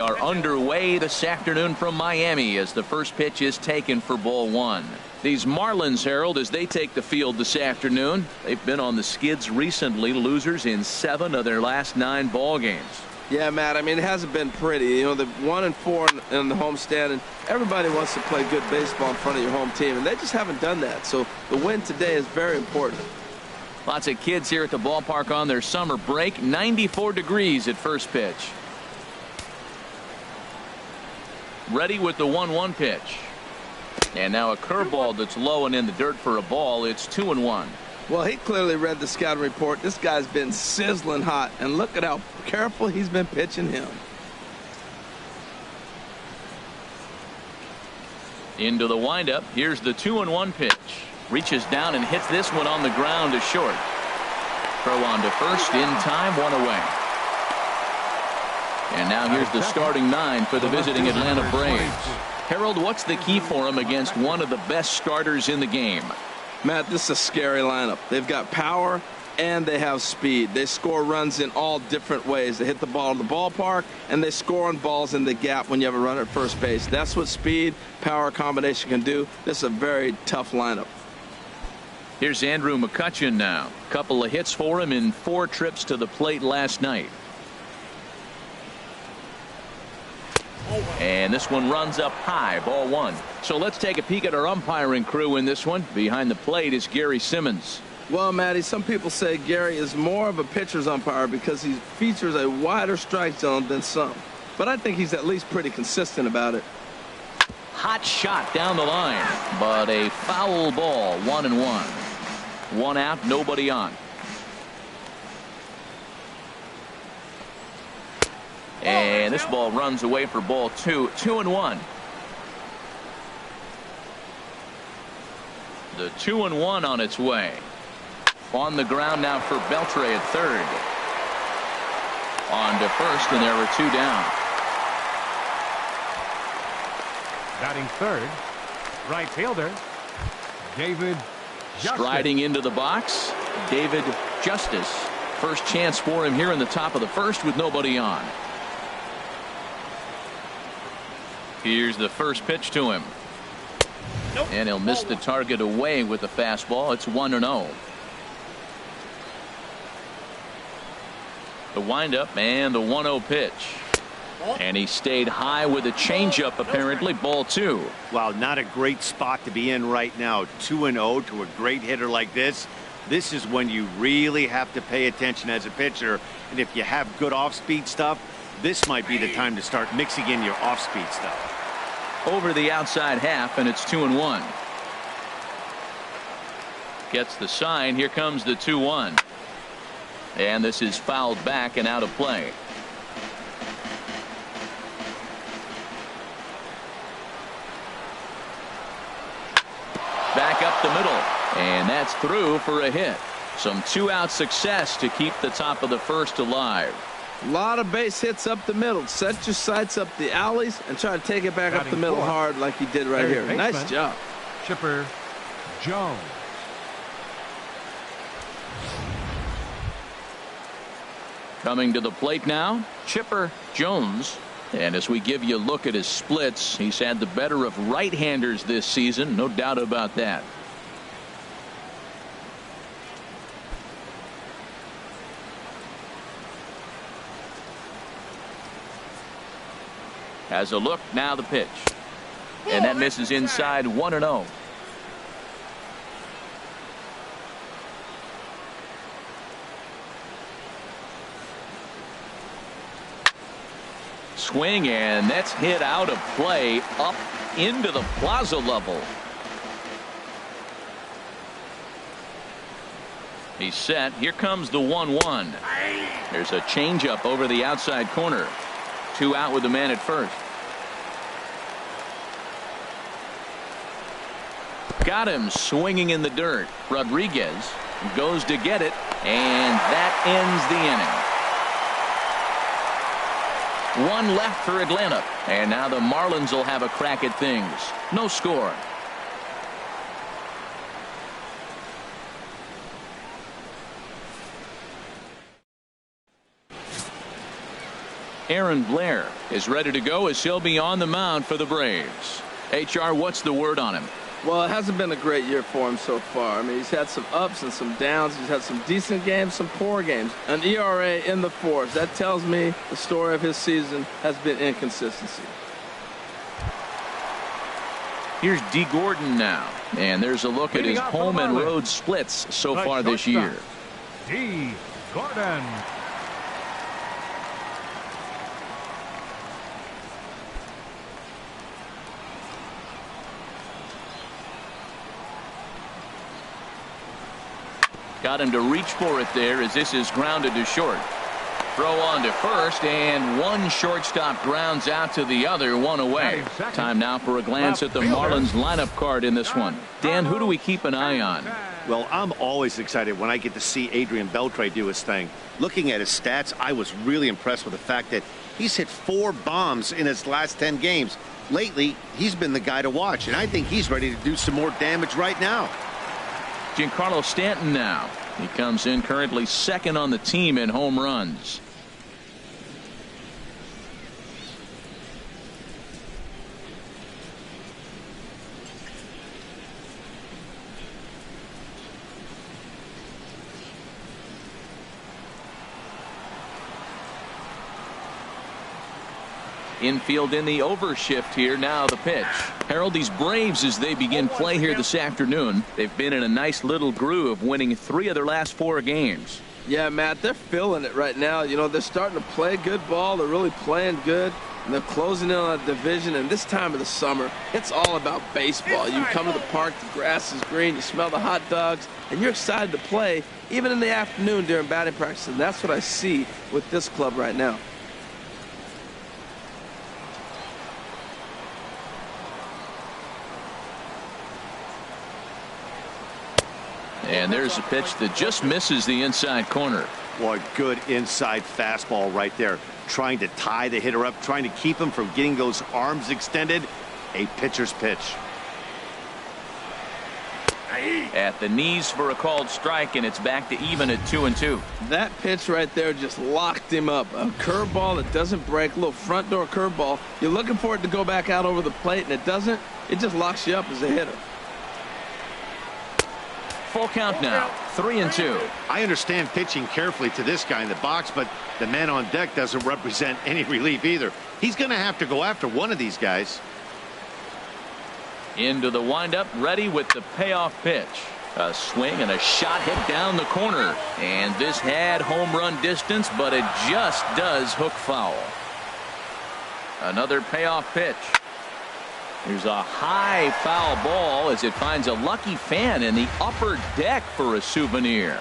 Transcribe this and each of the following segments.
Are underway this afternoon from Miami as the first pitch is taken for ball one. These Marlins, Harold, as they take the field this afternoon, they've been on the skids recently, losers in 7 of their last 9 ball games. Yeah, Matt, I mean, it hasn't been pretty. You know, the 1-4 in the homestand, and everybody wants to play good baseball in front of your home team, and they just haven't done that. So the win today is very important. Lots of kids here at the ballpark on their summer break. 94 degrees at first pitch. Ready with the 1-1 pitch. And now a curveball that's low and in the dirt for a ball. It's 2-1. Well, he clearly read the scouting report. This guy's been sizzling hot, and look at how careful he's been pitching him. Into the windup. Here's the 2-1 pitch. Reaches down and hits this one on the ground to short. Throw on to first in time, 1 away. And now here's the starting 9 for the visiting Atlanta Braves. Harold, what's the key for him against one of the best starters in the game? Matt, this is a scary lineup. They've got power and they have speed. They score runs in all different ways. They hit the ball in the ballpark and they score on balls in the gap when you have a runner at first base. That's what speed, power combination can do. This is a very tough lineup. Here's Andrew Mccutchen now. Couple of hits for him in 4 trips to the plate last night. And this one runs up high, ball 1. So let's take a peek at our umpiring crew in this one. Behind the plate is Gary Simmons. Well, Matty, some people say Gary is more of a pitcher's umpire because he features a wider strike zone than some. But I think he's at least pretty consistent about it. Hot shot down the line, but a foul ball, 1-1. 1 out, nobody on. And this ball runs away for ball 2. 2-1. The 2-1 on its way. On the ground now for Beltray at third. On to first, and there were 2 down. Batting third, right fielder, David Justice. Striding into the box, David Justice. First chance for him here in the top of the first with nobody on. Here's the first pitch to him. And he'll miss the target away with the fastball. It's 1-0. The windup and the 1-0 pitch. And he stayed high with a changeup, apparently. Ball 2. Wow, not a great spot to be in right now. 2-0 to a great hitter like this. This is when you really have to pay attention as a pitcher. And if you have good off-speed stuff, this might be the time to start mixing in your off-speed stuff. Over the outside half, and it's 2-1. Gets the sign. Here comes the 2-1. And this is fouled back and out of play. Back up the middle, and that's through for a hit. Some 2-out success to keep the top of the first alive. A lot of base hits up the middle. Set your sights up the alleys and try to take it back up the middle hard like he did right here. Nice job. Chipper Jones. Coming to the plate now, Chipper Jones. And as we give you a look at his splits, he's had the better of right-handers this season, no doubt about that. Has a look, now the pitch. And that misses inside, 1-0. Swing, and that's hit out of play up into the plaza level. He's set. Here comes the 1-1. There's a changeup over the outside corner. 2 out with the man at first. Got him swinging in the dirt. Rodriguez goes to get it, and that ends the inning. 1 left for Atlanta, and now the Marlins will have a crack at things. No score. Aaron Blair is ready to go as he'll be on the mound for the Braves. HR, what's the word on him? Well, it hasn't been a great year for him so far. I mean, he's had some ups and some downs. He's had some decent games, some poor games. An ERA in the fours. That tells me the story of his season has been inconsistency. Here's D. Gordon now. And there's a look at his home and road splits so far this year. D. Gordon. Got him to reach for it there as this is grounded to short. Throw on to first, and one shortstop grounds out to the other, one away. Time now for a glance at the Marlins lineup card in this one. Dan, who do we keep an eye on? Well, I'm always excited when I get to see Adrian Beltray do his thing. Looking at his stats, I was really impressed with the fact that he's hit 4 bombs in his last 10 games. Lately, he's been the guy to watch, and I think he's ready to do some more damage right now. Giancarlo Stanton now. He comes in currently second on the team in home runs. Infield in the overshift here. Now the pitch. Harold, these Braves, as they begin play here this afternoon, they've been in a nice little groove, winning 3 of their last 4 games. Yeah, Matt, they're feeling it right now. You know, they're starting to play good ball. They're really playing good. And they're closing in on a division. And this time of the summer, it's all about baseball. You come to the park, the grass is green, you smell the hot dogs, and you're excited to play, even in the afternoon during batting practice. And that's what I see with this club right now. And there's a pitch that just misses the inside corner. Boy, good inside fastball right there. Trying to tie the hitter up, trying to keep him from getting those arms extended. A pitcher's pitch. At the knees for a called strike, and it's back to even at 2-2. That pitch right there just locked him up. A curveball that doesn't break, a little front door curveball. You're looking for it to go back out over the plate, and it doesn't. It just locks you up as a hitter. Full count now, 3-2. I understand pitching carefully to this guy in the box, but the man on deck doesn't represent any relief either. He's going to have to go after one of these guys. Into the windup, ready with the payoff pitch. A swing and a shot hit down the corner. And this had home run distance, but it just does hook foul. Another payoff pitch. There's a high foul ball as it finds a lucky fan in the upper deck for a souvenir.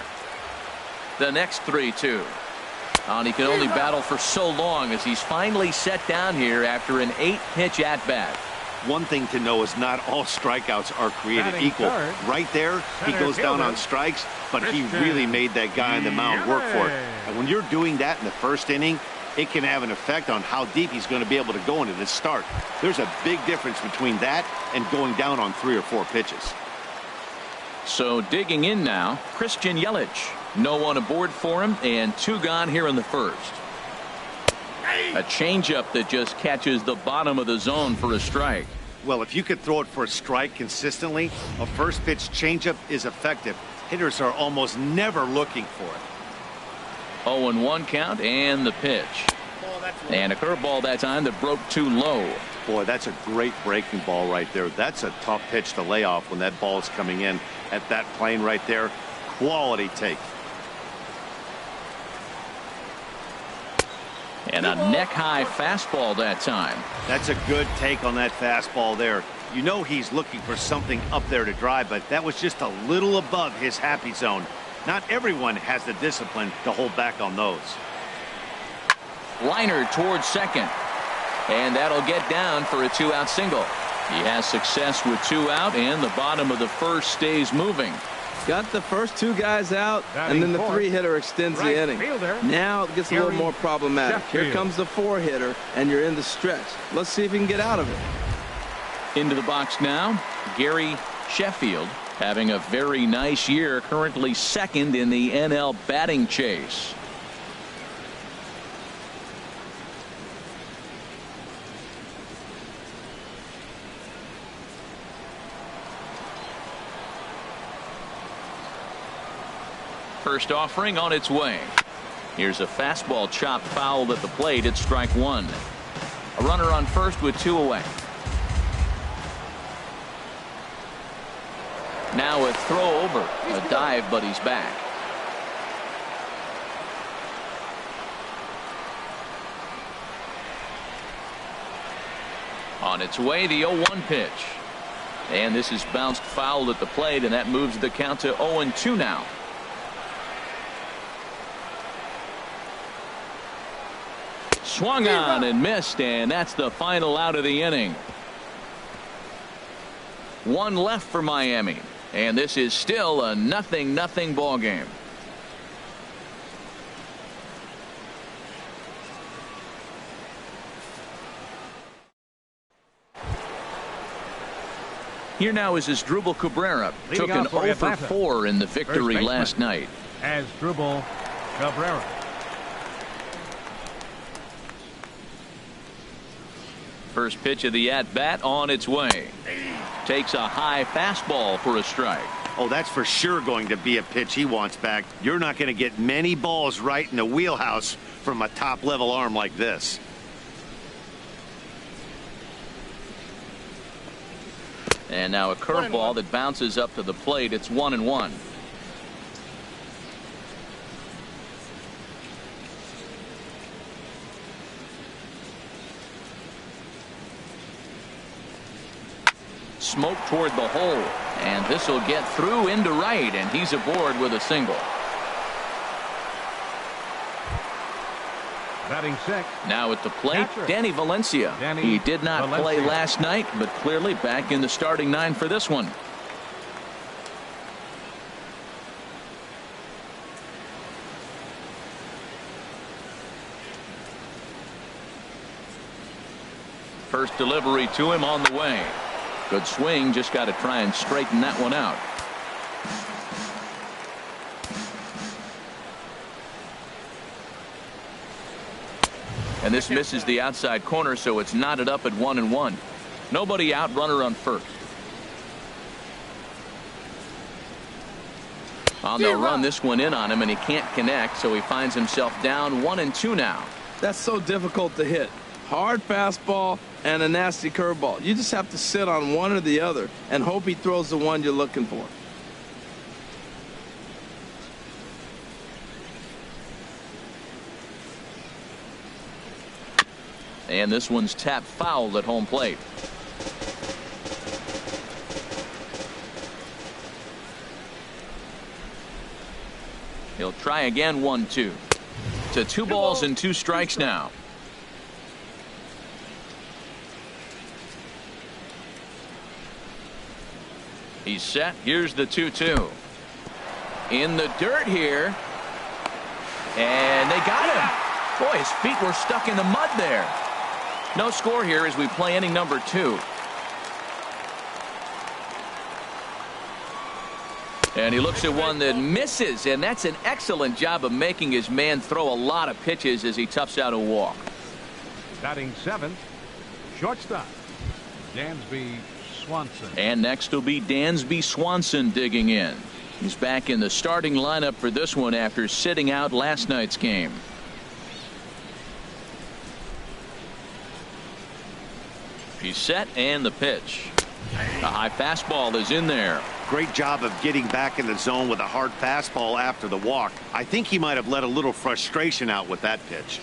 The next 3-2. And he can only battle for so long as he's finally set down here after an 8-pitch at-bat. One thing to know is not all strikeouts are created equal. Right there, he goes down on strikes, but he really made that guy on the mound work for it. And when you're doing that in the first inning, it can have an effect on how deep he's going to be able to go into this start. There's a big difference between that and going down on 3 or 4 pitches. So digging in now, Christian Yelich. No one aboard for him, and 2 gone here in the first. A changeup that just catches the bottom of the zone for a strike. Well, if you could throw it for a strike consistently, a first pitch changeup is effective. Hitters are almost never looking for it. 0-1 count, and the pitch. And a curveball that time that broke too low. Boy, that's a great breaking ball right there. That's a tough pitch to lay off when that ball is coming in at that plane right there. Quality take. And a neck-high fastball that time. That's a good take on that fastball there. You know he's looking for something up there to drive, but that was just a little above his happy zone. Not everyone has the discipline to hold back on those. Liner towards second. And that'll get down for a 2-out single. He has success with 2 out, and the bottom of the first stays moving. Got the first 2 guys out, and then the 3-hitter extends the inning. Now it gets a little more problematic. Here comes the 4-hitter, and you're in the stretch. Let's see if he can get out of it. Into the box now, Gary Sheffield, having a very nice year, currently second in the NL batting chase. first offering on its way. Here's a fastball chopped foul at the plate. It's strike one. A runner on first with 2 away. Now a throw over. A dive, but he's back. On its way, the 0-1 pitch. And this is bounced foul at the plate, and that moves the count to 0-2 now. Swung on and missed, and that's the final out of the inning. 1 left for Miami, and this is still a 0-0 ball game. Here now is Asdrubal Cabrera. Took an 0 for 4 in the victory last night. Asdrubal Cabrera. First pitch of the at-bat on its way. Takes a high fastball for a strike. Oh, that's for sure going to be a pitch he wants back. You're not going to get many balls right in the wheelhouse from a top-level arm like this. And now a curveball that bounces up to the plate. It's 1-1. Smoke toward the hole, and this will get through into right, and he's aboard with a single. Batting sixth. Now at the plate, Danny Valencia. He did not play last night, but clearly back in the starting 9 for this one. First delivery to him on the way. Good swing, just got to try and straighten that one out. And this misses the outside corner, so it's knotted up at 1-1. Nobody out, runner on first. On the run, this one in on him, and he can't connect, so he finds himself down 1-2 now. That's so difficult to hit. Hard fastball and a nasty curveball. You just have to sit on one or the other and hope he throws the one you're looking for. And this one's tapped foul at home plate. He'll try again. 1-2 to 2 balls and 2 strikes now. He's set. Here's the 2-2 in the dirt here, and they got him. Boy, his feet were stuck in the mud there. No score here as we play inning number 2. And he looks at one that misses, and that's an excellent job of making his man throw a lot of pitches as he toughs out a walk. Batting seventh, shortstop, Dansby Swanson. And next will be Dansby Swanson digging in. He's back in the starting lineup for this one after sitting out last night's game. He's set, and the pitch. A high fastball is in there. Great job of getting back in the zone with a hard fastball after the walk. I think he might have let a little frustration out with that pitch.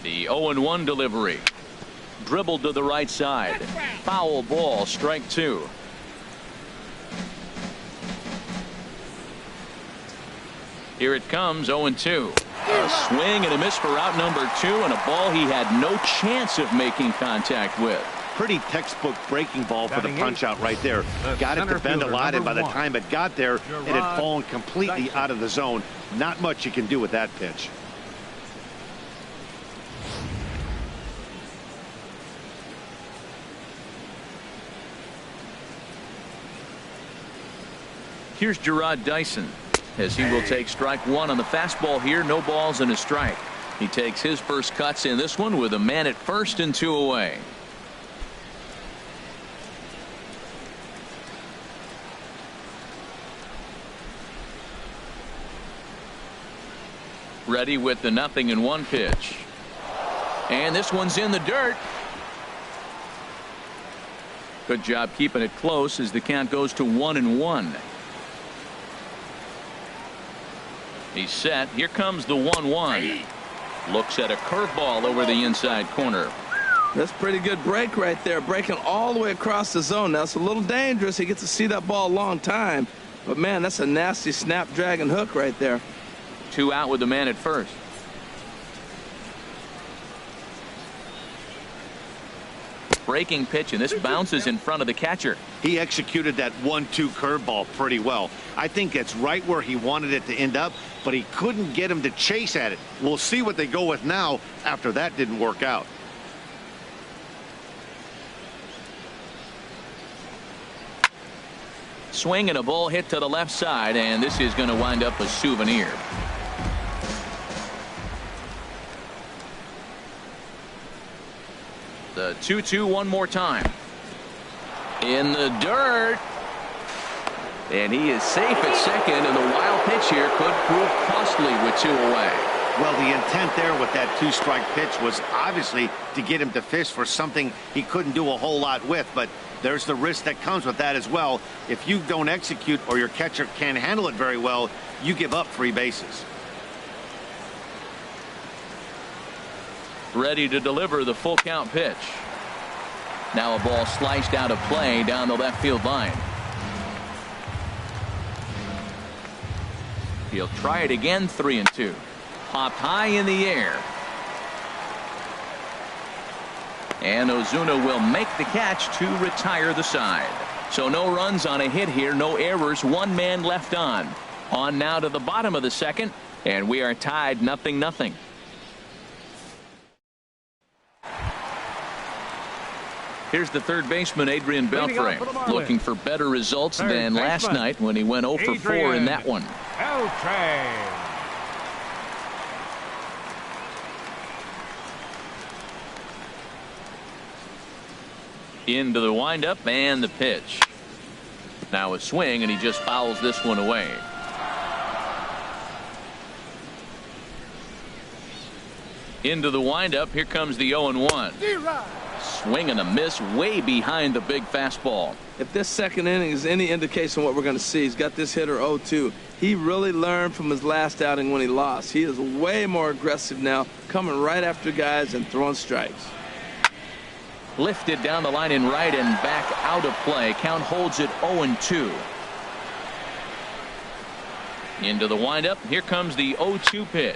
The 0-1 delivery. Dribbled to the right side. Foul ball, strike 2. Here it comes, 0-2. A swing and a miss for out number 2, and a ball he had no chance of making contact with. Pretty textbook breaking ball for the punch out right there. Got it to bend a lot, and by the time it got there, it had fallen completely out of the zone. Not much you can do with that pitch. Here's Gerard Dyson as he will take strike 1 on the fastball here. No balls and a strike. He takes his first cuts in this one with a man at first and 2 away. Ready with the 0-1 pitch. And this one's in the dirt. Good job keeping it close as the count goes to 1-1. He's set. Here comes the 1-1. Looks at a curveball over the inside corner. That's pretty good break right there, breaking all the way across the zone. Now it's a little dangerous. He gets to see that ball a long time, but man, that's a nasty snapdragon hook right there. 2 out with the man at first. Breaking pitch, and this bounces in front of the catcher. He executed that 1-2 curveball pretty well. I think it's right where he wanted it to end up, but he couldn't get him to chase at it. We'll see what they go with now after that didn't work out. Swing and a ball hit to the left side, and this is going to wind up a souvenir. The 2-2 one more time. In the dirt. And he is safe at second, and the wild pitch here could prove costly with 2 away. Well, the intent there with that 2-strike pitch was obviously to get him to fish for something he couldn't do a whole lot with, but there's the risk that comes with that as well. If you don't execute or your catcher can't handle it very well, you give up 3 bases. Ready to deliver the full count pitch. Now a ball sliced out of play down the left field line. He'll try it again. 3-2. Popped high in the air. And Ozuna will make the catch to retire the side. So no runs on a hit here, no errors, 1 man left on. On now to the bottom of the second, and we are tied 0-0. Here's the third baseman, Adrian Belfrey, looking for better results than last night when he went 0 for 4 in that one. Beltray. Into the windup and the pitch. Now a swing, and he just fouls this one away. Into the windup. Here comes the 0-1. Swing and a miss way behind the big fastball. If this second inning is any indication of what we're going to see, he's got this hitter 0-2. He really learned from his last outing when he lost. He is way more aggressive now, coming right after guys and throwing strikes. Lifted down the line in right and back out of play. Count holds it 0-2. Into the windup. Here comes the 0-2 pitch.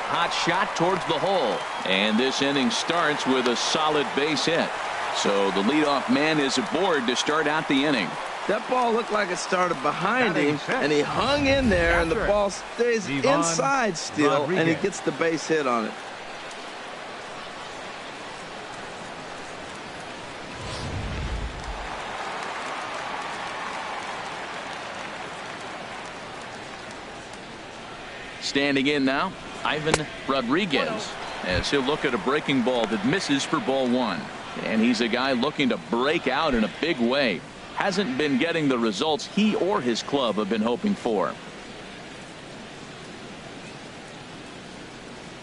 Hot shot towards the hole. And this inning starts with a solid base hit. So the leadoff man is aboard to start out the inning. That ball looked like it started behind him, and he hung in there, and the ball stays inside still, and he gets the base hit on it. Standing in now, Ivan Rodriguez, as he'll look at a breaking ball that misses for ball 1. And he's a guy looking to break out in a big way. Hasn't been getting the results he or his club have been hoping for.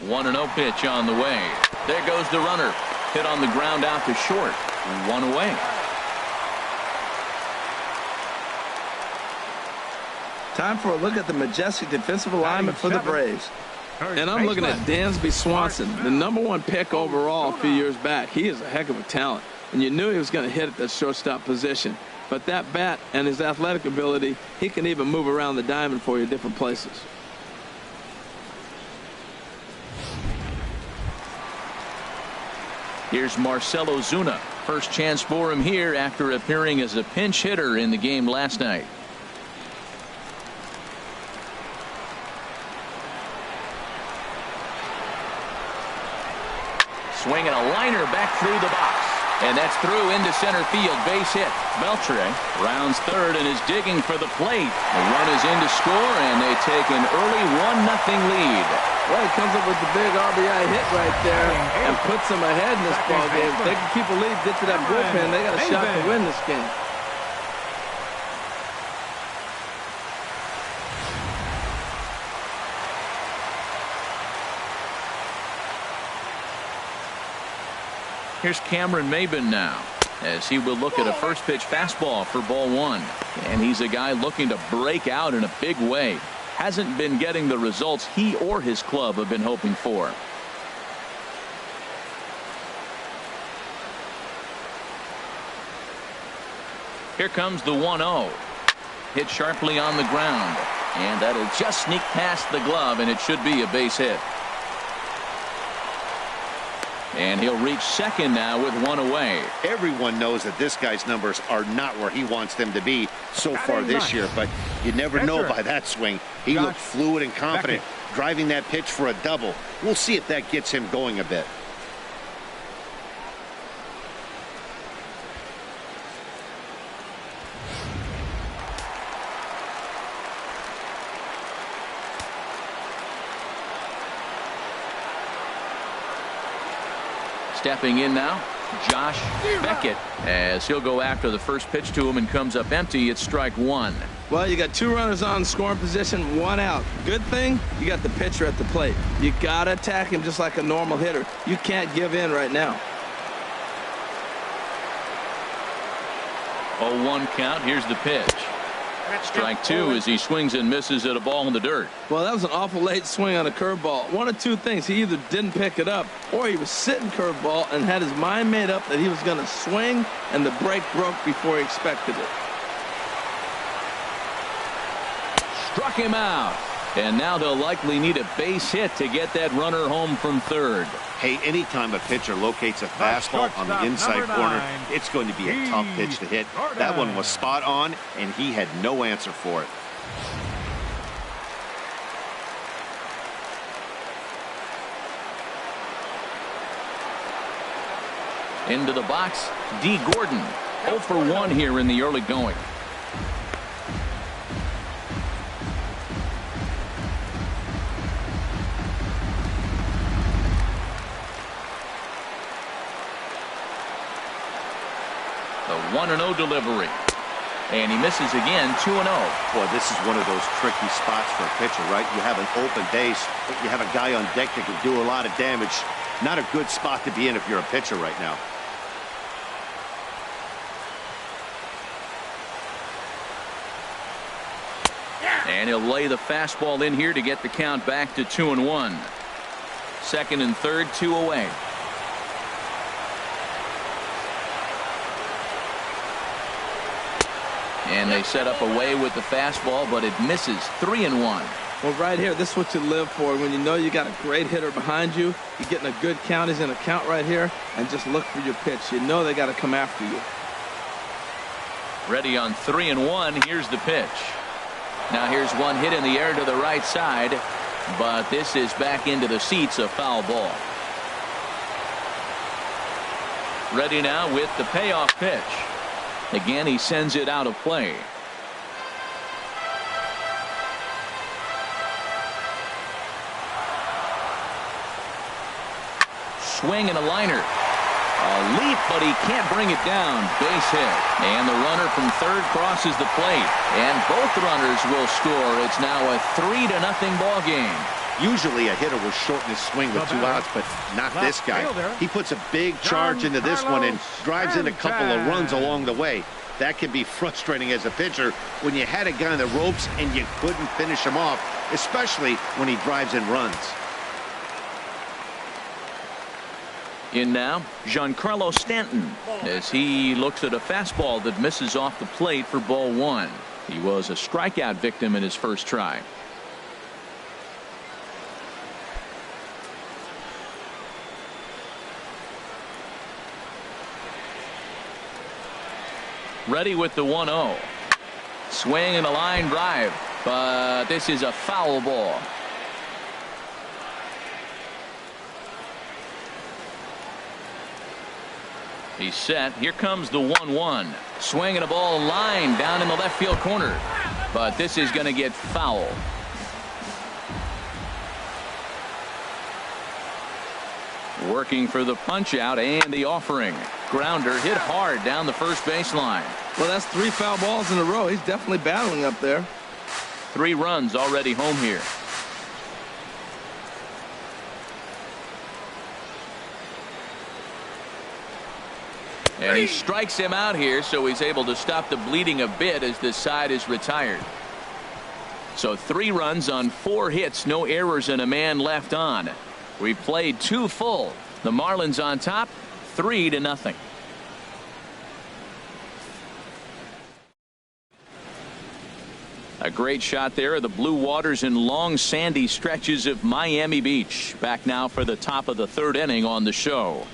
1-0 pitch on the way. There goes the runner. Hit on the ground out to short. 1 away. Time for a look at the majestic defensive alignment for the Braves. And I'm looking at Dansby Swanson, the #1 pick overall a few years back. He is a heck of a talent, and you knew he was going to hit at that shortstop position. But that bat and his athletic ability, he can even move around the diamond for you different places. Here's Marcell Ozuna. First chance for him here after appearing as a pinch hitter in the game last night. Swinging a liner back through the box. And that's through into center field. Base hit. Beltray rounds third and is digging for the plate. The run is in to score, and they take an early 1-0 lead. Well, he comes up with the big RBI hit right there and puts them ahead in this ball game. If they can keep a lead, get to that bullpen, they got a shot to win this game. Here's Cameron Maven now, as he will look at a first pitch fastball for ball one. And he's a guy looking to break out in a big way. Hasn't been getting the results he or his club have been hoping for. Here comes the 1-0. Hit sharply on the ground, and that'll just sneak past the glove, and it should be a base hit. And he'll reach second now with one away. Everyone knows that this guy's numbers are not where he wants them to be so far this year, but you never know by that swing. He looked fluid and confident, driving that pitch for a double. We'll see if that gets him going a bit. Stepping in now, Josh Beckett, as he'll go after the first pitch to him and comes up empty. It's strike one. Well, you got two runners on scoring position, one out. Good thing you got the pitcher at the plate. You got to attack him just like a normal hitter. You can't give in right now. 0-1 count. Here's the pitch. Strike two as he swings and misses at a ball in the dirt. Well, that was an awful late swing on a curveball. One of two things. He either didn't pick it up or he was sitting curveball and had his mind made up that he was going to swing, and the break broke before he expected it. Struck him out. And now they'll likely need a base hit to get that runner home from third. Hey, anytime a pitcher locates a fastball on the inside corner, it's going to be a tough pitch to hit. That one was spot on, and he had no answer for it. Into the box, D. Gordon. 0 for 1 here in the early going. The 1-0 delivery. And he misses again, 2-0. Boy, this is one of those tricky spots for a pitcher, right? You have an open base, but you have a guy on deck that can do a lot of damage. Not a good spot to be in if you're a pitcher right now. And he'll lay the fastball in here to get the count back to 2-1. Second and third, 2 away. And they set up away with the fastball, but it misses. 3-1. Well, right here, this is what you live for. When you know you got a great hitter behind you, you're getting a good count. He's in a count right here, and just look for your pitch. You know they got to come after you. Ready on 3-1. Here's the pitch. Now here's one hit in the air to the right side, but this is back into the seats, a foul ball. Ready now with the payoff pitch. Again, he sends it out of play. Swing and a liner. A leap, but he can't bring it down. Base hit. And the runner from third crosses the plate. And both runners will score. It's now a 3-0 ball game. Usually a hitter will shorten his swing with 2 outs, but not this guy. He puts a big charge into this one and drives in a couple of runs along the way. That can be frustrating as a pitcher when you had a guy on the ropes and you couldn't finish him off, especially when he drives in runs. In now, Giancarlo Stanton, as he looks at a fastball that misses off the plate for ball one. He was a strikeout victim in his first try. Ready with the 1-0. Swing and a line drive, but this is a foul ball. He's set. Here comes the 1-1. Swing and a ball line down in the left field corner, but this is going to get foul. Working for the punch out and the offering. Grounder hit hard down the first baseline. Well, that's 3 foul balls in a row. He's definitely battling up there. 3 runs already home here. And he strikes him out here, so he's able to stop the bleeding a bit as this side is retired. So 3 runs on 4 hits, no errors, and a man left on. We played 2 full. The Marlins on top, 3-0. A great shot there of the blue waters and long sandy stretches of Miami Beach. Back now for the top of the 3rd inning on the show.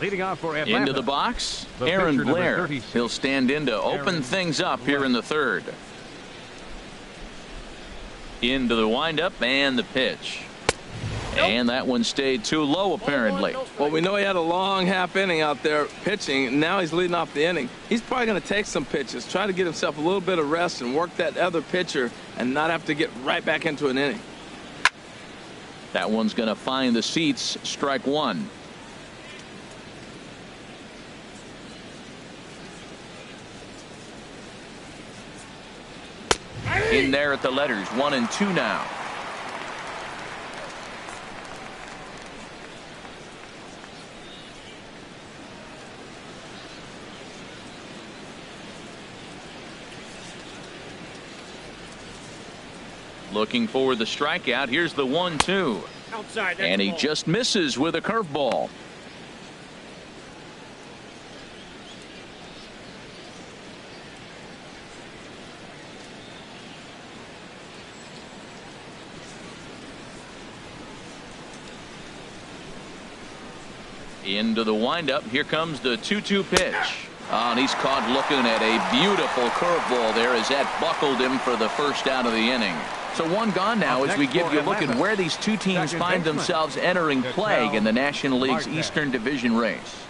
Leading off for Atlanta. Into the box, The Aaron pitcher, number Blair. 36. He'll stand in to open things up here in the 3rd. Into the windup and the pitch. And that one stayed too low apparently. Well, we know he had a long half inning out there pitching. Now he's leading off the inning. He's probably going to take some pitches, try to get himself a little bit of rest and work that other pitcher and not have to get right back into an inning. That one's going to find the seats. Strike 1. In there at the letters, 1 and 2 now. Looking for the strikeout. Here's the 1-2. Outside. And he just misses with a curveball. Into the windup. Here comes the 2-2 pitch. Oh, and he's caught looking at a beautiful curveball there as that buckled him for the first out of the inning. So 1 gone now as we give you a look at where these 2 teams find themselves entering play in the National League's Eastern Division race.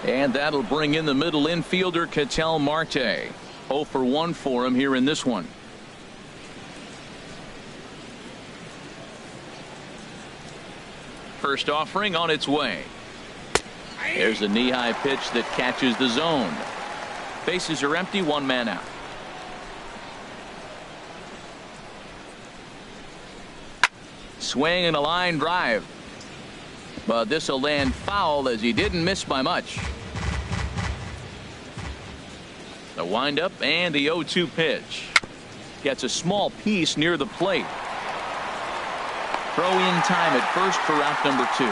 And that'll bring in the middle infielder Ketel Marte. 0 for 1 for him here in this one. First offering on its way. There's a knee-high pitch that catches the zone. Bases are empty, 1 man out. Swing and a line drive. But this will land foul as he didn't miss by much. The windup and the 0-2 pitch. Gets a small piece near the plate. Throw in time at first for out number 2.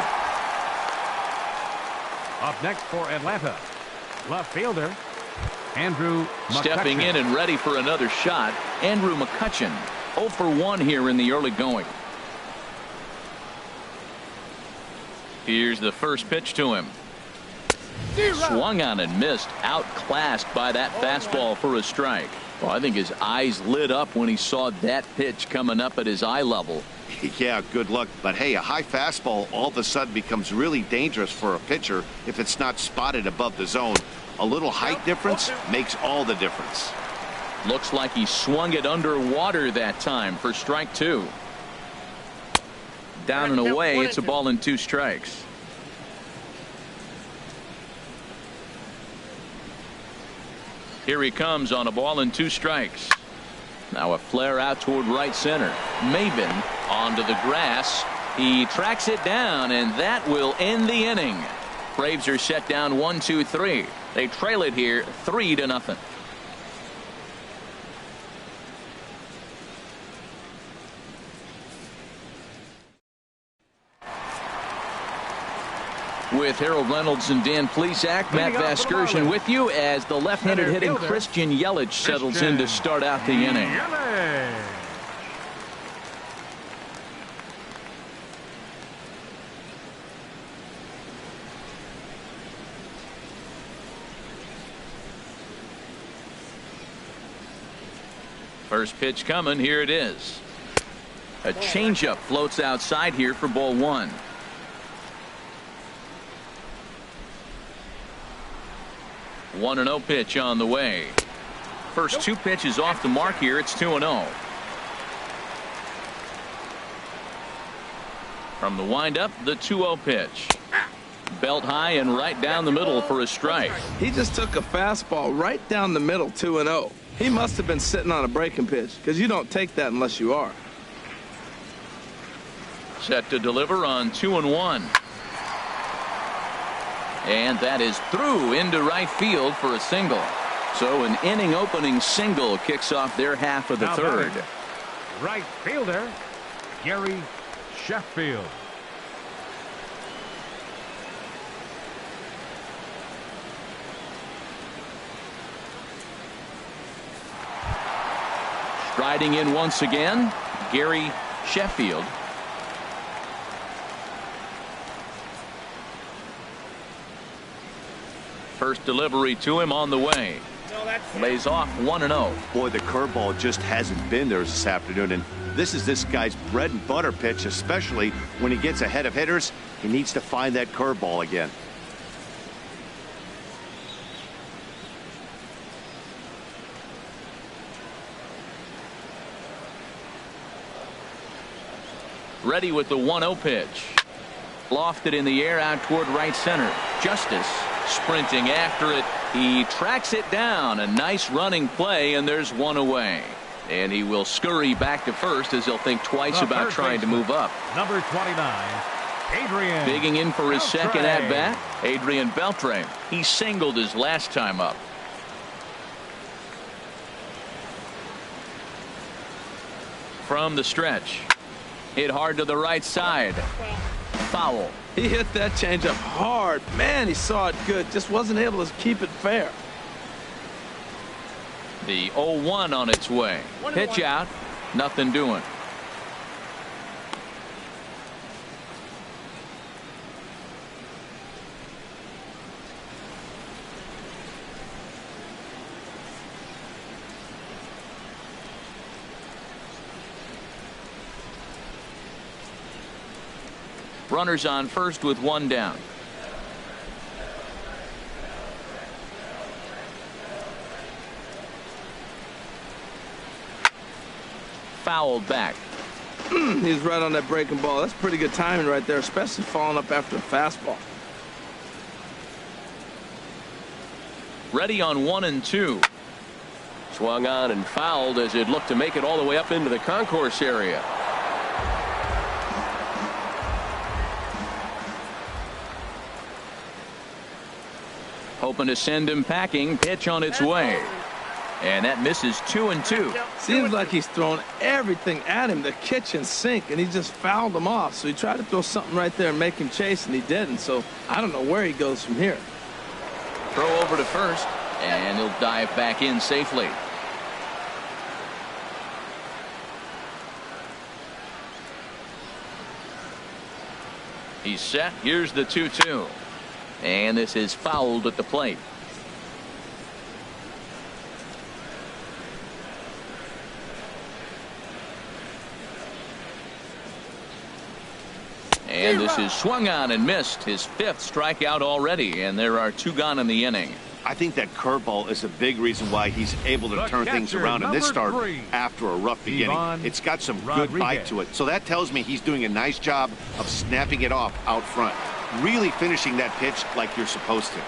Up next for Atlanta, left fielder Andrew Mccutchen. Stepping in and ready for another shot, Andrew Mccutchen. 0 for 1 here in the early going. Here's the first pitch to him. Swung on and missed. Outclassed by that fastball for a strike. Well, I think his eyes lit up when he saw that pitch coming up at his eye level. Yeah, good luck. But hey, a high fastball all of a sudden becomes really dangerous for a pitcher if it's not spotted above the zone. A little height difference makes all the difference. Looks like he swung it underwater that time for strike 2. Down and away. It's a ball and 2 strikes. Here he comes on a ball and 2 strikes. Now a flare out toward right center. Maven onto the grass. He tracks it down, and that will end the inning. Braves are set down 1-2-3. They trail it here 3-0. With Harold Reynolds and Dan Plesac, Matt Vasgersian with you as the left-handed hitting Christian Yelich settles in to start out the inning. First pitch coming. Here it is. A changeup floats outside here for ball 1. One 1-0 pitch on the way. First 2 pitches off the mark here. It's 2-0. From the windup, the 2-0 pitch. Belt high and right down the middle for a strike. He just took a fastball right down the middle, 2-0. He must have been sitting on a breaking pitch because you don't take that unless you are. Set to deliver on 2-1. And that is through into right field for a single. So an inning opening single kicks off their half of the third. Right fielder Gary Sheffield. Striding in once again, Gary Sheffield. First delivery to him on the way. Lays off 1-0. Boy, the curveball just hasn't been there this afternoon, and this is this guy's bread and butter pitch, especially when he gets ahead of hitters. He needs to find that curveball again. Ready with the 1-0 pitch. Lofted in the air out toward right center. Justice sprinting after it. He tracks it down. A nice running play, and there's one away. And he will scurry back to first as he'll think twice about trying to move up. Number 29, Adrian. Digging in for his Beltray. second at bat, Adrian Beltray. He singled his last time up. From the stretch. Hit hard to the right side. Foul. He hit that changeup hard. Man, he saw it good. Just wasn't able to keep it fair. The 0-1 on its way. Pitch out. Nothing doing. Runners on first with one down. Fouled back. He's right on that breaking ball. That's pretty good timing right there, especially following up after a fastball. Ready on 1-2. Swung on and fouled as it looked to make it all the way up into the concourse area. Hoping to send him packing. Pitch on its way. And that misses 2-2. Seems like he's thrown everything at him, the kitchen sink, and he just fouled him off. So he tried to throw something right there and make him chase, and he didn't. So I don't know where he goes from here. Throw over to first, and he'll dive back in safely. He's set. Here's the 2-2. And this is fouled at the plate. And this is swung on and missed. His fifth strikeout already, and there are two gone in the inning. I think that curveball is a big reason why he's able to turn things around in this start after a rough beginning. It's got some good bite to it. So that tells me he's doing a nice job of snapping it off out front. Really finishing that pitch like you're supposed to.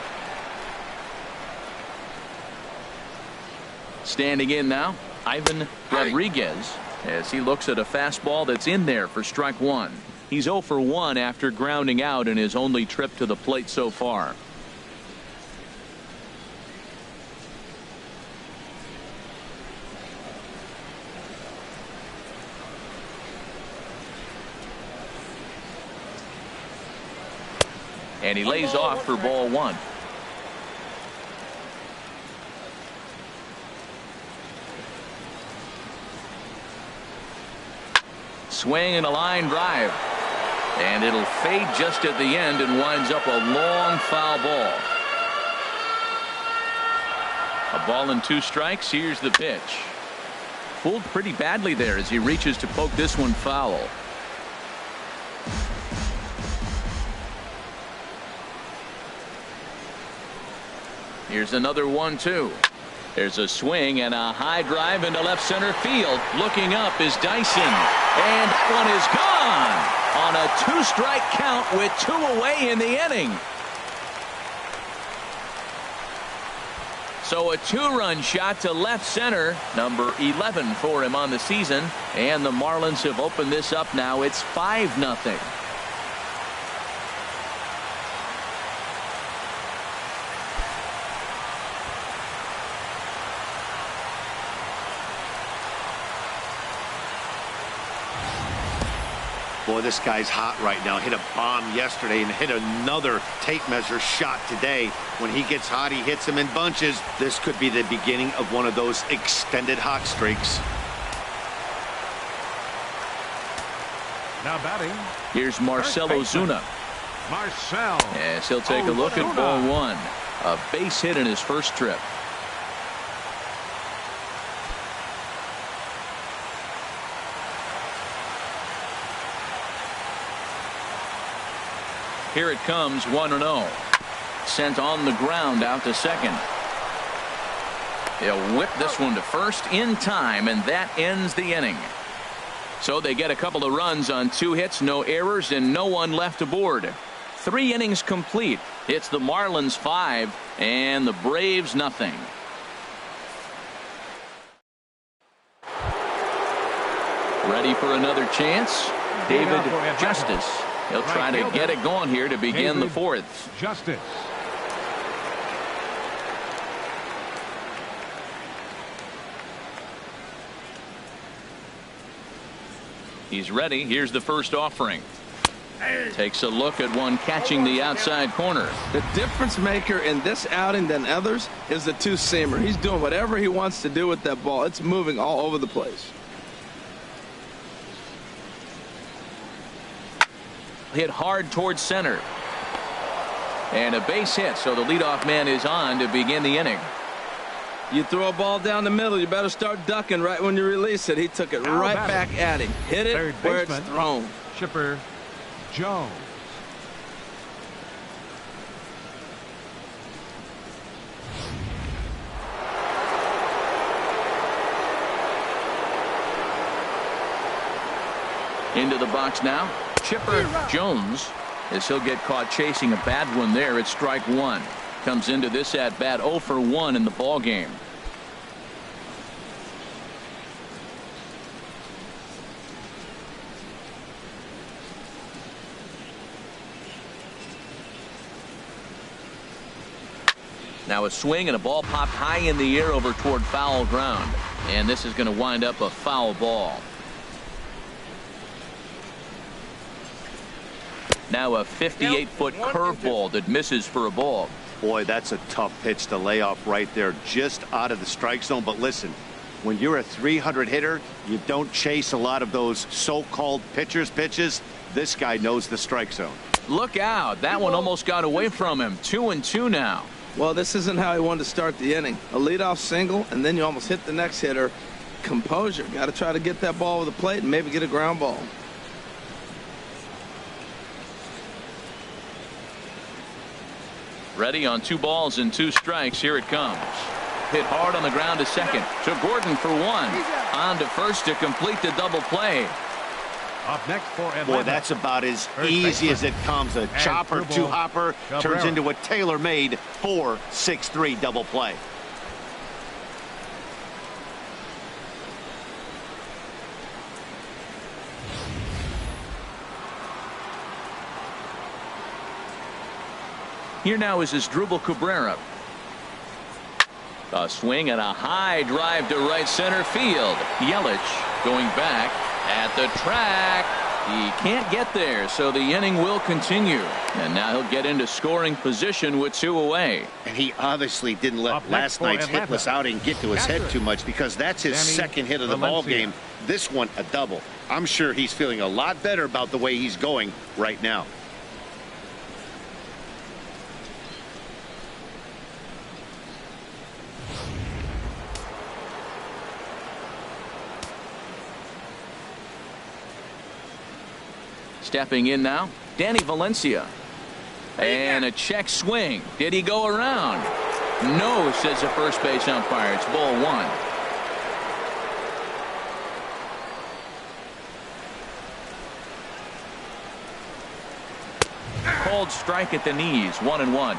Standing in now, Ivan Rodriguez, as he looks at a fastball that's in there for strike one. He's 0 for 1 after grounding out in his only trip to the plate so far. And he lays off for ball one. Swing and a line drive. And it'll fade just at the end and winds up a long foul ball. A ball and 2 strikes. Here's the pitch. Fooled pretty badly there as he reaches to poke this one foul. Here's another 1-2. There's a swing and a high drive into left center field. Looking up is Dyson. And one is gone on a 2-strike count with 2 away in the inning. So a 2-run shot to left center, number 11 for him on the season, and the Marlins have opened this up now. It's 5-0. Boy, this guy's hot right now. Hit a bomb yesterday and hit another tape measure shot today. When he gets hot, he hits them in bunches. This could be the beginning of one of those extended hot streaks. Now batting. Here's Marcell Ozuna. Marcell. Yes, he'll take a look at ball one. A base hit in his first trip. Here it comes, 1-0. Sent on the ground out to second. He'll whip this one to first in time, and that ends the inning. So they get a couple of runs on 2 hits, no errors, and no one left aboard. 3 innings complete. It's the Marlins 5 and the Braves nothing. Ready for another chance? David Justice. He'll try to get it going here to begin the 4th. Justice. He's ready. Here's the first offering. Takes a look at one catching the outside corner. The difference maker in this outing than others is the 2-seamer. He's doing whatever he wants to do with that ball. It's moving all over the place. Hit hard towards center. And a base hit, so the leadoff man is on to begin the inning. You throw a ball down the middle, you better start ducking right when you release it. He took it right back at him. Hit it where it's thrown. Chipper Jones. Into the box now. Chipper Jones, as he'll get caught chasing a bad one there at strike 1. Comes into this at bat 0 for 1 in the ball game. Now a swing and a ball popped high in the air over toward foul ground, and this is going to wind up a foul ball. Now a 58-foot curveball that misses for a ball. Boy, that's a tough pitch to lay off right there, just out of the strike zone. But listen, when you're a 300 hitter, you don't chase a lot of those so-called pitchers' pitches. This guy knows the strike zone. Look out. That one almost got away from him. 2-2 now. Well, this isn't how he wanted to start the inning. A leadoff single, and then you almost hit the next hitter. Composure. Got to try to get that ball over the plate and maybe get a ground ball. Ready on 2 balls and 2 strikes. Here it comes. Hit hard on the ground to second. To Gordon for 1. On to first to complete the double play. Up next for Atlanta. Boy, that's about as easy as it comes. A chopper 2-hopper turns into a tailor-made 4-6-3 double play. Here now is Asdrubal Cabrera. A swing and a high drive to right center field. Yelich going back at the track. He can't get there, so the inning will continue. And now he'll get into scoring position with 2 away. And he obviously didn't let last night's hitless outing get to his head too much, because that's his second hit of the ball game. This one a double. I'm sure he's feeling a lot better about the way he's going right now. Stepping in now, Danny Valencia. And a check swing. Did he go around? No, says the first base umpire. It's ball 1. Called strike at the knees. 1-1.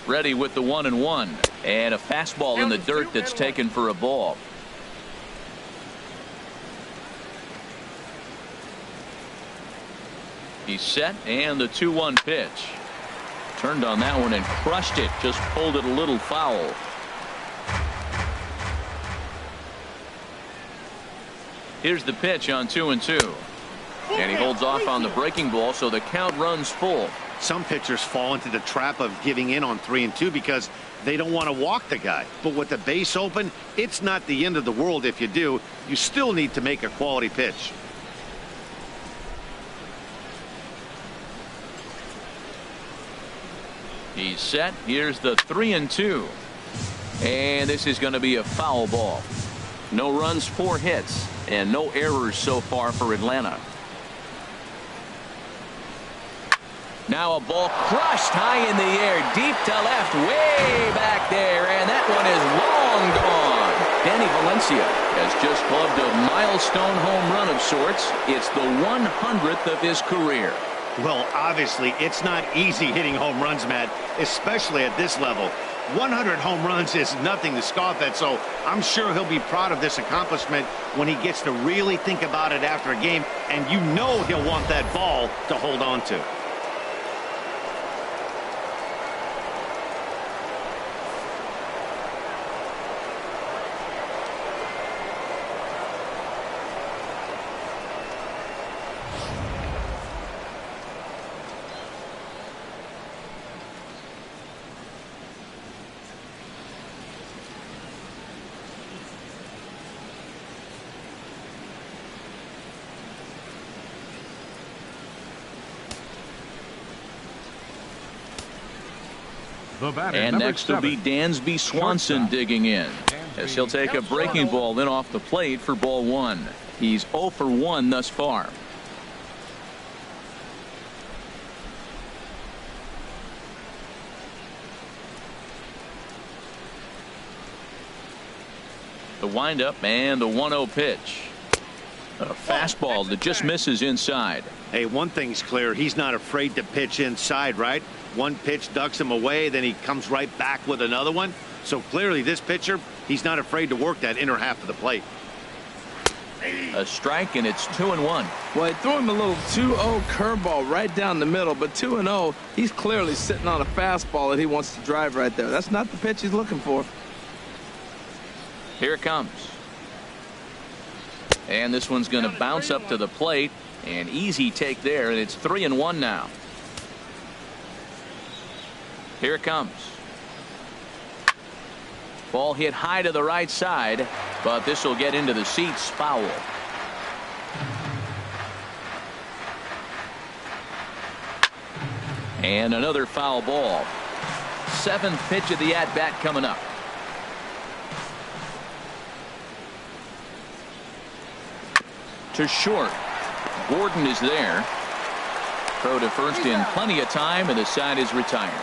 Ready with the 1-1. And a fastball in the dirt that's taken for a ball. He's set, and the 2-1 pitch. Turned on that one and crushed it. Just pulled it a little foul. Here's the pitch on 2-2. And he holds off on the breaking ball, so the count runs full. Some pitchers fall into the trap of giving in on 3-2 because they don't want to walk the guy. But with the base open, it's not the end of the world if you do. You still need to make a quality pitch. He's set. Here's the 3-2. And this is going to be a foul ball. No runs, 4 hits, and no errors so far for Atlanta. Now a ball crushed high in the air, deep to left, way back there, and that one is long gone. Danny Valencia has just clubbed a milestone home run of sorts. It's the 100th of his career. Well, obviously, it's not easy hitting home runs, Matt, especially at this level. 100 home runs is nothing to scoff at, so I'm sure he'll be proud of this accomplishment when he gets to really think about it after a game, and you know he'll want that ball to hold on to. And next will be Dansby Swanson digging in, as he'll take a breaking ball in off the plate for ball 1. He's 0 for 1 thus far. The windup and the 1-0 pitch. A fastball that just misses inside. Hey, one thing's clear. He's not afraid to pitch inside, right? One pitch ducks him away, then he comes right back with another one. So clearly this pitcher, he's not afraid to work that inner half of the plate. A strike, and it's 2-1. Well, he threw him a little 2-0 curveball right down the middle, but 2-0, he's clearly sitting on a fastball that he wants to drive right there. That's not the pitch he's looking for. Here it comes. And this one's going to bounce up to the plate. An easy take there, and it's 3-1 now. Here it comes. Ball hit high to the right side, but this will get into the seats foul. And another foul ball. 7th pitch of the at-bat coming up. To short. Gordon is there. Throw to first in plenty of time, and the side is retired.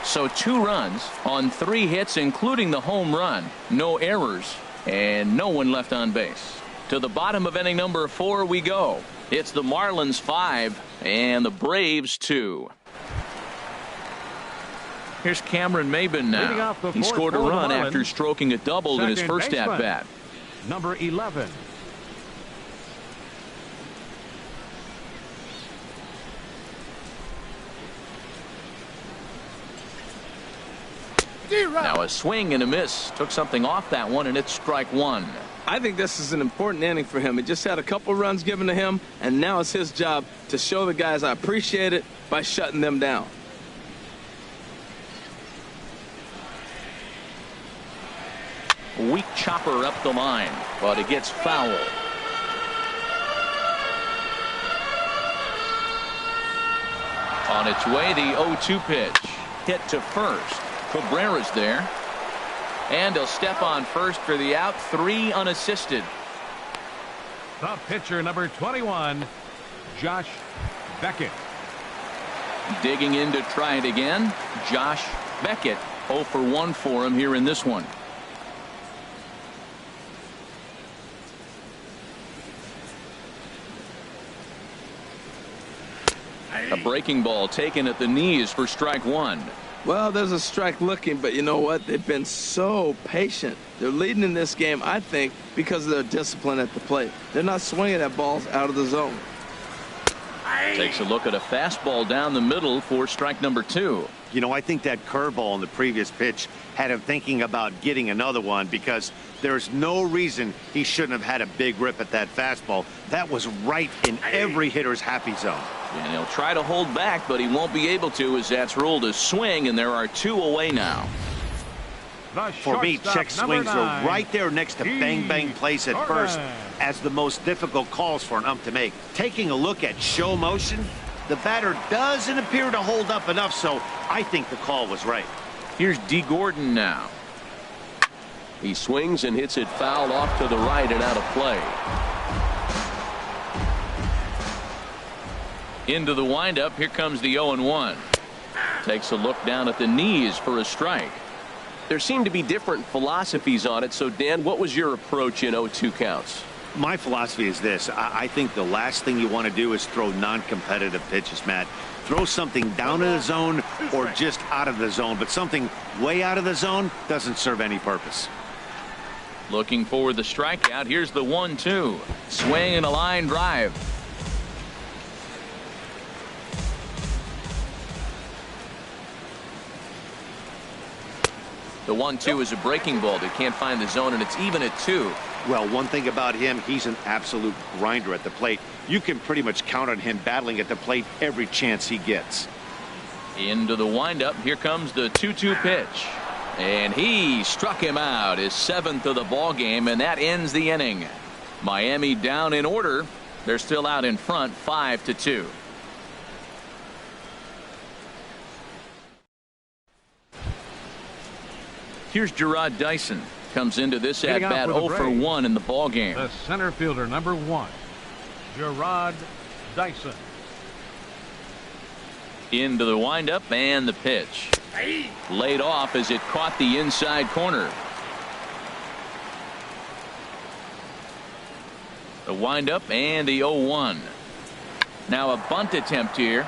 So 2 runs on 3 hits, including the home run. No errors, and no one left on base. To the bottom of inning number 4 we go. It's the Marlins 5 and the Braves 2. Here's Cameron Maven now. He scored a run after stroking a double in his first at-bat. Number 11. Now a swing and a miss. Took something off that one, and it's strike 1. I think this is an important inning for him. He just had a couple runs given to him, and now it's his job to show the guys I appreciate it by shutting them down. Weak chopper up the line, but it gets foul. On its way, the 0-2 pitch. Hit to first. Cabrera's there. And he'll step on first for the out. 3 unassisted. The pitcher, number 21, Josh Beckett. Digging in to try it again, Josh Beckett. 0 for 1 for him here in this one. A breaking ball taken at the knees for strike one. Well, there's a strike looking, but you know what? They've been so patient. They're leading in this game, I think, because of their discipline at the plate. They're not swinging at balls out of the zone. Takes a look at a fastball down the middle for strike number two. You know, I think that curveball in the previous pitch had him thinking about getting another one, because there's no reason he shouldn't have had a big rip at that fastball. That was right in every hitter's happy zone. And he'll try to hold back, but he won't be able to, as that's ruled a swing, and there are two away now. For me, check swings are right there next to bang bang plays at first as the most difficult calls for an ump to make. Taking a look at show motion, the batter doesn't appear to hold up enough, so I think the call was right. Here's D. Gordon now. He swings and hits it foul off to the right and out of play. Into the windup. Here comes the 0-1. Takes a look down at the knees for a strike. There seem to be different philosophies on it. So, Dan, what was your approach in 0-2 counts? My philosophy is this. I think the last thing you want to do is throw non-competitive pitches, Matt. Throw something down in the zone or just out of the zone, but something way out of the zone doesn't serve any purpose. Looking for the strikeout. Here's the 1-2. Swing and a line drive. The 1-2 is a breaking ball. They can't find the zone, and it's even at 2. Well, one thing about him, he's an absolute grinder at the plate. You can pretty much count on him battling at the plate every chance he gets. Into the windup. Here comes the 2-2 pitch. And he struck him out, his 7th of the ball game, and that ends the inning. Miami down in order. They're still out in front, 5-2. Here's Gerard Dyson. Comes into this at bat 0 for 1 in the ball game. The center fielder, number 1, Gerard Dyson. Into the windup and the pitch. Laid off as it caught the inside corner. The windup and the 0-1. Now a bunt attempt here.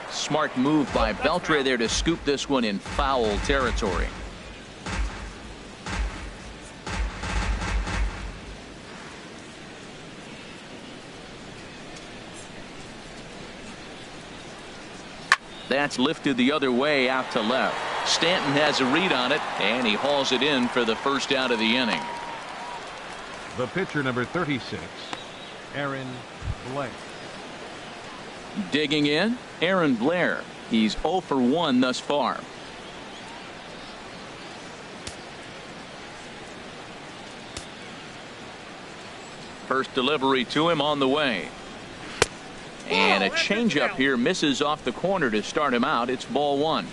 Smart move by Beltray there to scoop this one in foul territory. That's lifted the other way out to left. Stanton has a read on it, and he hauls it in for the first out of the inning. The pitcher, number 36, Aaron Blair. Digging in, Aaron Blair. He's 0 for 1 thus far. First delivery to him on the way. And a changeup here misses off the corner to start him out. It's ball 1.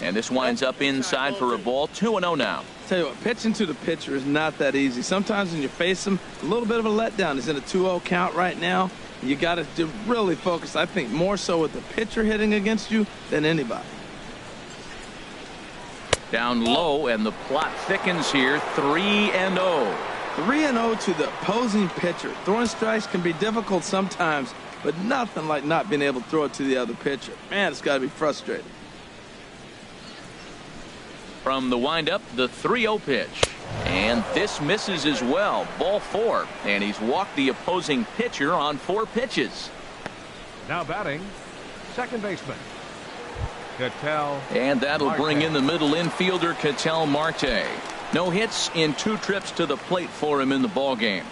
And this winds up inside for a ball. 2-0 now. Tell you what, pitching to the pitcher is not that easy. Sometimes when you face him, a little bit of a letdown. He's in a 2-0 count right now. You got to really focus, I think, more so with the pitcher hitting against you than anybody. Down low, and the plot thickens here. 3-0. 3-0 to the opposing pitcher. Throwing strikes can be difficult sometimes, but nothing like not being able to throw it to the other pitcher. Man, it's got to be frustrating. From the windup, the 3-0 pitch. And this misses as well. Ball 4. And he's walked the opposing pitcher on 4 pitches. Now batting, second baseman, And that'll bring in the middle infielder, Ketel Marte. No hits in 2 trips to the plate for him in the ball game.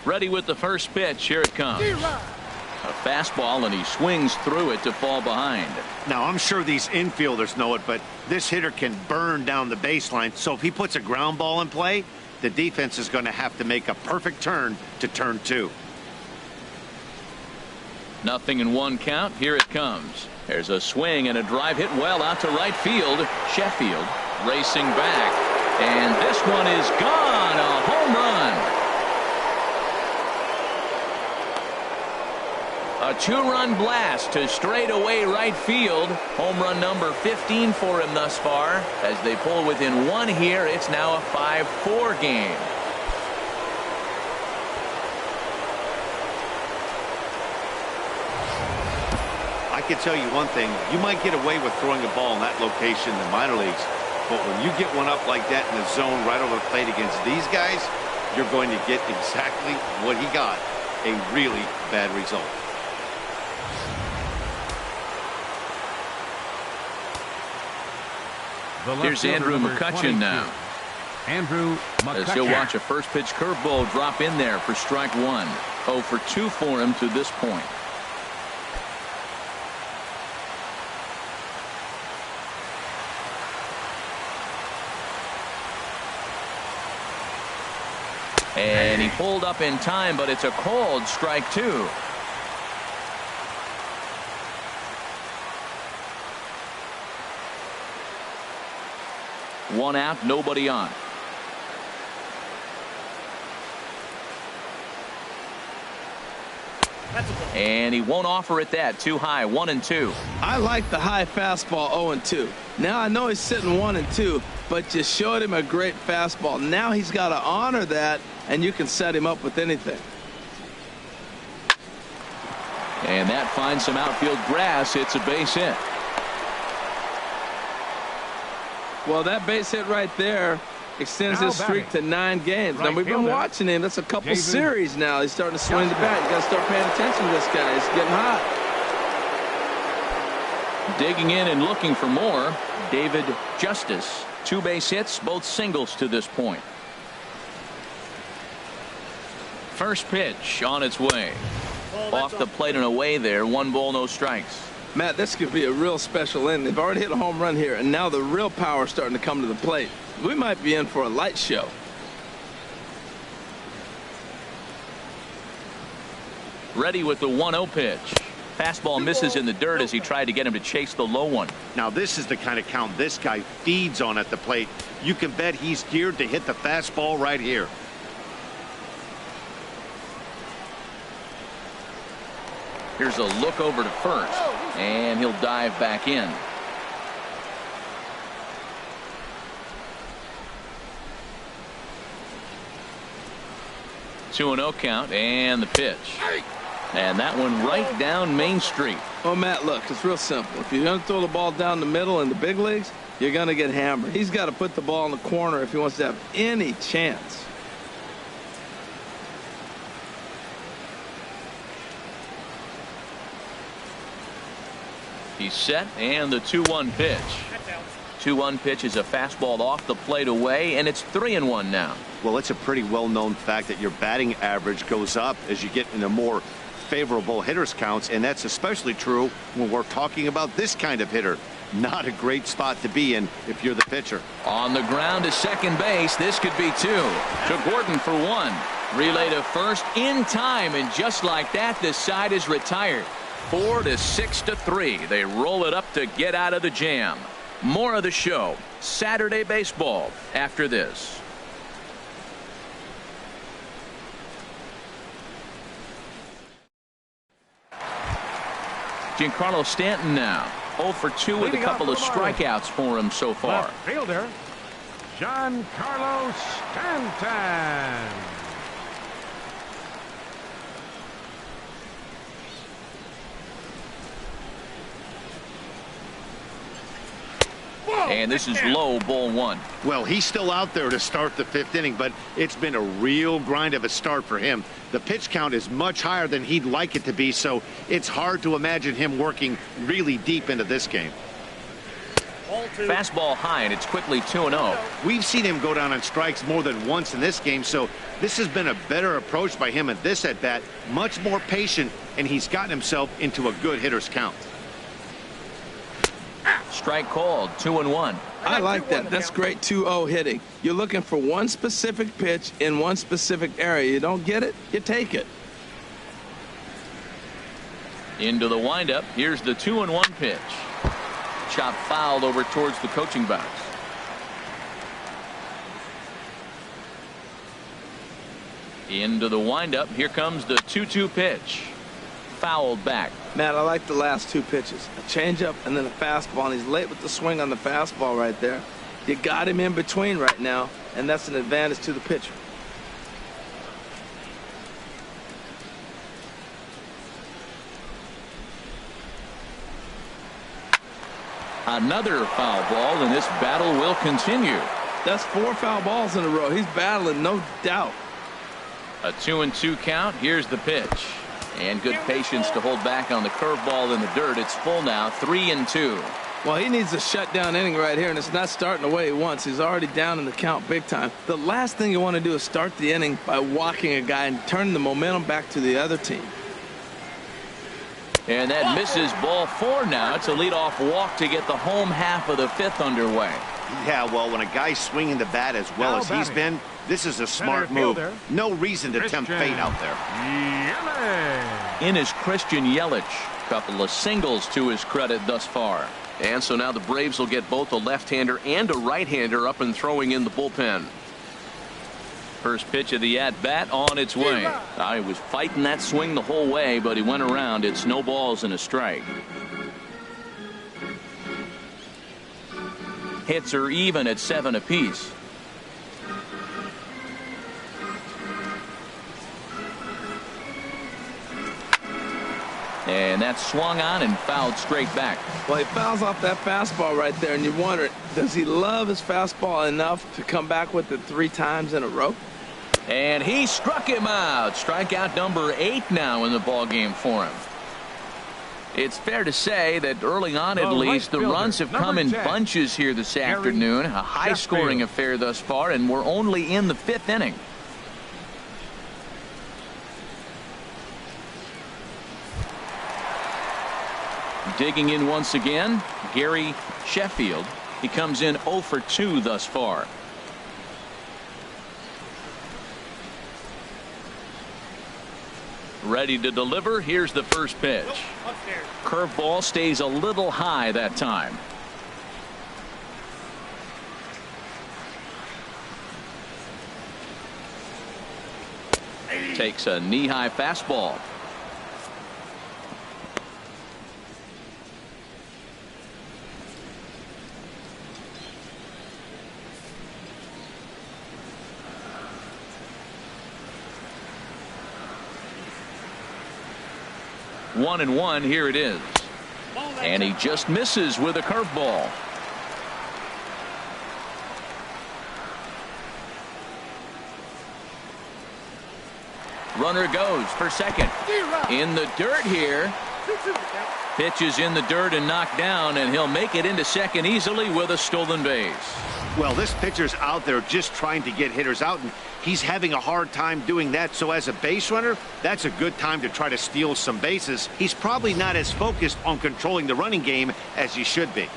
Ready with the first pitch. Here it comes. A fastball, and he swings through it to fall behind. Now, I'm sure these infielders know it, but this hitter can burn down the baseline. So if he puts a ground ball in play, the defense is going to have to make a perfect turn to turn 2. 0-1 count. Here it comes. There's a swing and a drive hit well out to right field. Sheffield racing back, and this one is gone. A home run. A A two-run blast to straightaway right field. Home run number 15 for him thus far. As they pull within one here, it's now a 5-4 game. I can tell you one thing. You might get away with throwing a ball in that location in the minor leagues, but when you get one up like that in the zone right over the plate against these guys, you're going to get exactly what he got, a really bad result. Here's Andrew Mccutchen now. Andrew Mccutchen. As he'll watch a first pitch curveball drop in there for strike one. 0 for 2 for him to this point. And he pulled up in time, but it's a called strike two. One out, nobody on. And he won't offer it that. Too high. 1-2. I like the high fastball 0-2. Now I know he's sitting 1-2, but you showed him a great fastball. Now he's got to honor that, and you can set him up with anything. And that finds some outfield grass. It's a base hit. Well, that base hit right there extends his streak to 9 games. Now, we've been watching him. That's a couple series now. He's starting to swing the bat. You got to start paying attention to this guy. He's getting hot. Digging in and looking for more. David Justice. 2 base hits, both singles to this point. First pitch on its way. Off the plate and away there. 1 ball, no strikes. Matt, this could be a real special inning. They've already hit a home run here, and now the real power is starting to come to the plate. We might be in for a light show. Ready with the 1-0 pitch. Fastball misses in the dirt as he tried to get him to chase the low one. Now this is the kind of count this guy feeds on at the plate. You can bet he's geared to hit the fastball right here. Here's a look over to first, and he'll dive back in. Two 2-0 count, and the pitch. And that one right down Main Street. Well, Matt, look, it's real simple. If you're going to throw the ball down the middle in the big leagues, you're going to get hammered. He's got to put the ball in the corner if he wants to have any chance. He's set, and the 2-1 pitch. 2-1 pitch is a fastball off the plate away, and it's 3-1 now. Well, it's a pretty well-known fact that your batting average goes up as you get into more favorable hitters counts, and that's especially true when we're talking about this kind of hitter. Not a great spot to be in if you're the pitcher. On the ground to second base. This could be 2. To Gordon for 1. Relay to first in time, and just like that, this side is retired. 4-6-3. They roll it up to get out of the jam. More of the show, Saturday baseball, after this. Giancarlo Stanton now 0 for 2 with a couple of strikeouts for him so far. Left fielder Giancarlo Stanton. And this is low, ball 1. Well, he's still out there to start the 5th inning, but it's been a real grind of a start for him. The pitch count is much higher than he'd like it to be, so it's hard to imagine him working really deep into this game. Fastball high, and it's quickly 2-0. We've seen him go down on strikes more than once in this game, so this has been a better approach by him at this at-bat, much more patient, and he's gotten himself into a good hitter's count. Strike called, 2-1. I like that. That's great 2-0 hitting. You're looking for one specific pitch in one specific area. You don't get it, you take it. Into the windup. Here's the 2-1 pitch. Chop fouled over towards the coaching box. Into the windup. Here comes the 2-2 pitch. fouled back. Matt, I like the last two pitches. A changeup and then a fastball, and he's late with the swing on the fastball right there. You got him in between right now, and that's an advantage to the pitcher. Another foul ball, and this battle will continue. That's 4 foul balls in a row. He's battling, no doubt. A 2-2 count. Here's the pitch. And good patience to hold back on the curveball in the dirt. It's full now, 3-2. Well, he needs a shutdown inning right here, and it's not starting the way he wants. He's already down in the count big time. The last thing you want to do is start the inning by walking a guy and turning the momentum back to the other team. And that misses, ball 4 now. It's a leadoff walk to get the home half of the 5th underway. Yeah, well, when a guy's swinging the bat as well as he's been, this is a smart move. No reason to tempt fate out there. In is Christian Yelich. Couple of singles to his credit thus far. And so now the Braves will get both a left-hander and a right-hander up and throwing in the bullpen. First pitch of the at-bat on its way. He was fighting that swing the whole way, but he went around. It's no balls and a strike. Hits are even at 7 apiece. And that's swung on and fouled straight back. Well, he fouls off that fastball right there, and you wonder, does he love his fastball enough to come back with it 3 times in a row? And he struck him out. Strikeout number 8 now in the ballgame for him. It's fair to say that early on, at least, the runs have come in bunches here this afternoon. A high-scoring affair thus far, and we're only in the 5th inning. Digging in once again, Gary Sheffield. He comes in 0 for 2 thus far. Ready to deliver. Here's the first pitch. Curveball stays a little high that time. Takes a knee-high fastball. One and one. Here it is. And he just misses with a curveball. Runner goes for second. In the dirt here. Pitch is in the dirt and knocked down, and he'll make it into second easily with a stolen base. Well, this pitcher's out there just trying to get hitters out, and he's having a hard time doing that. So as a base runner, that's a good time to try to steal some bases. He's probably not as focused on controlling the running game as he should be.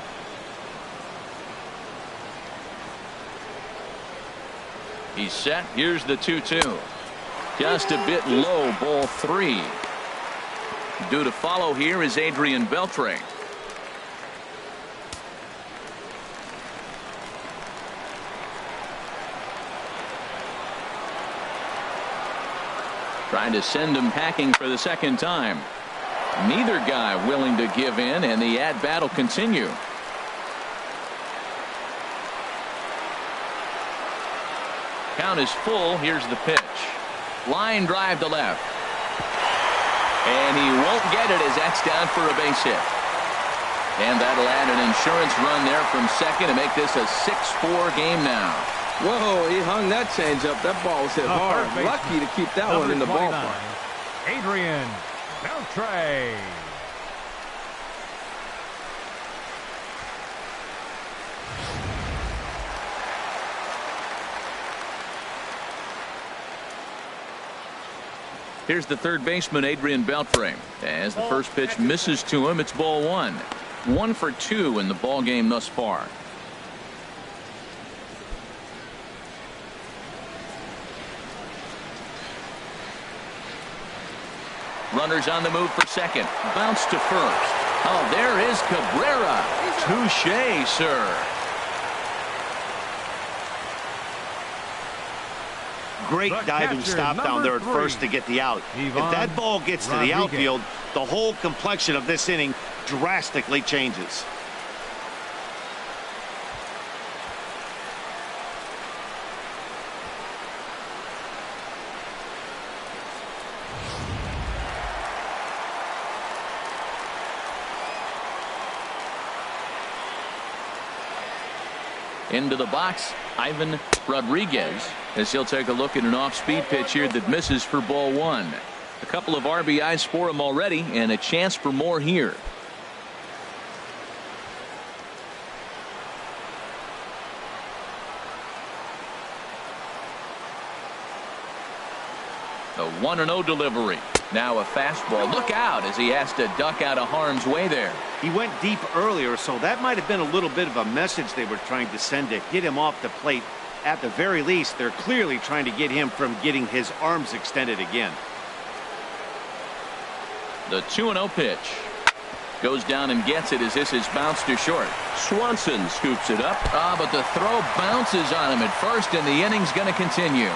He's set. Here's the 2-2. Just a bit low, ball 3. Due to follow here is Adrian Beltray. Trying to send him packing for the second time. Neither guy willing to give in, and the at-bat will continue. Count is full. Here's the pitch. Line drive to left. And he won't get it as that's down for a base hit. And that'll add an insurance run there from second to make this a 6-4 game now. Whoa, he hung that changeup. That ball was hit hard. Lucky to keep that one in the ballpark. Adrian Beltray. Here's the third baseman, Adrian Beltray. As the first pitch misses to him, it's ball 1. 1 for 2 in the ball game thus far. Runners on the move for second. Bounce to first. Oh, there is Cabrera. Touche, sir. Great diving stop down there at first to get the out. If that ball gets to the outfield, the whole complexion of this inning drastically changes. Into the box, Ivan Rodriguez, as he'll take a look at an off-speed pitch here that misses for ball one. A couple of RBIs for him already, and a chance for more here. The 1-0 delivery. Now a fastball. Look out as he has to duck out of harm's way there. He went deep earlier, so that might have been a little bit of a message they were trying to send to get him off the plate. At the very least, they're clearly trying to get him from getting his arms extended again. The 2-0 pitch. Goes down and gets it as this is bounced to short. Swanson scoops it up. But the throw bounces on him at first, and the inning's going to continue.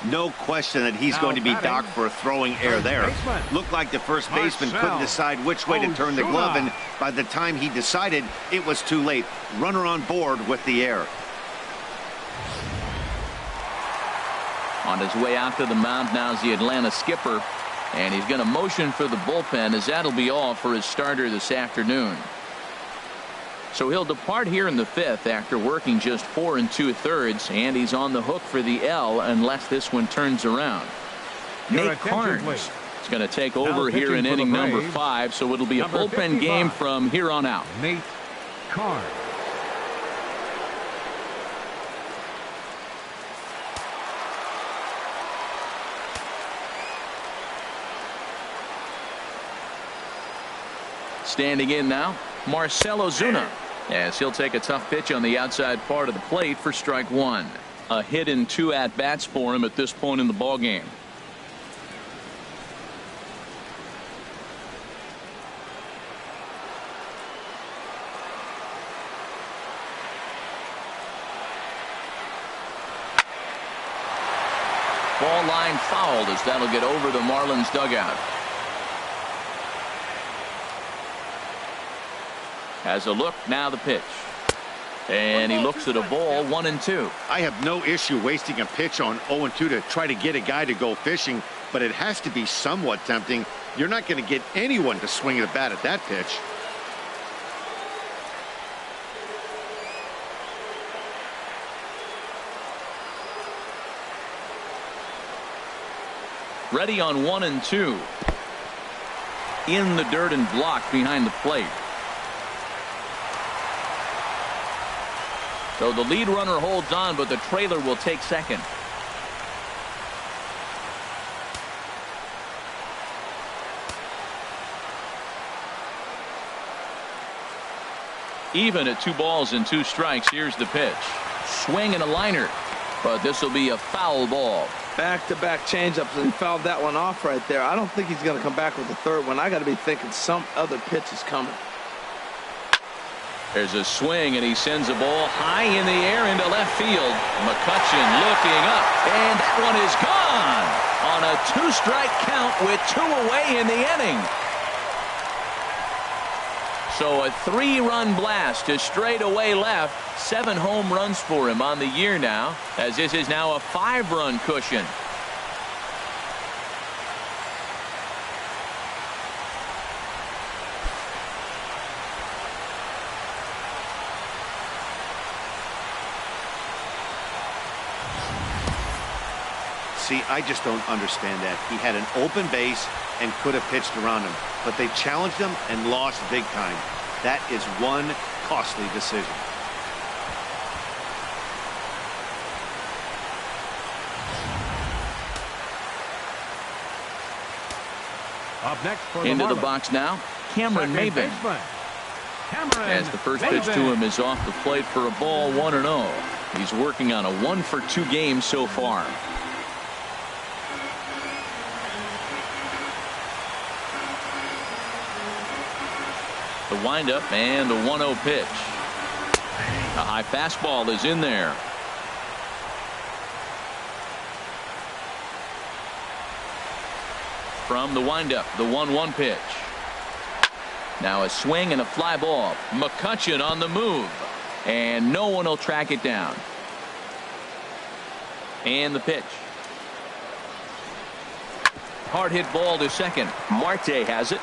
No question that he's going to be docked for throwing error there. Looked like the first baseman couldn't decide which way to turn the glove, and by the time he decided, it was too late. Runner on board with the error. On his way out to the mound now is the Atlanta skipper, and he's going to motion for the bullpen, as that'll be all for his starter this afternoon. So he'll depart here in the fifth after working just 4 2/3, and he's on the hook for the L unless this one turns around. Nate Carnes is going to take over here in inning number 5, so it'll be a bullpen game from here on out. Nate Carnes. Standing in now, Marcell Ozuna, as he'll take a tough pitch on the outside part of the plate for strike one. A hit and 2 at-bats for him at this point in the ballgame. Ball line fouled, as that'll get over the Marlins dugout. Has a look, now the pitch. And he looks at a ball, 1-2. I have no issue wasting a pitch on 0-2 to try to get a guy to go fishing, but it has to be somewhat tempting. You're not going to get anyone to swing at a bat at that pitch. Ready on 1-2. In the dirt and blocked behind the plate. So the lead runner holds on, but the trailer will take second. Even at 2 balls and 2 strikes, here's the pitch. Swing and a liner, but this will be a foul ball. Back-to-back changeups, and fouled that one off right there. I don't think he's going to come back with the third one. I got to be thinking some other pitch is coming. There's a swing, and he sends a ball high in the air into left field. Mccutchen looking up, and that one is gone on a 2-strike count with 2 away in the inning. So a 3-run blast to straightaway left. 7 home runs for him on the year now, as this is now a 5-run cushion. See, I just don't understand that. He had an open base and could have pitched around him, but they challenged him and lost big time. That is one costly decision. Up next for into the the box now, Cameron Maven. As the first pitch to him is off the plate for a ball, 1-0. He's working on a 1-for-2 game so far. The windup and a 1-0 pitch. A high fastball is in there. From the windup, the 1-1 pitch. Now a swing and a fly ball. Mccutchen on the move. And no one will track it down. And the pitch. Hard hit ball to second. Marte has it.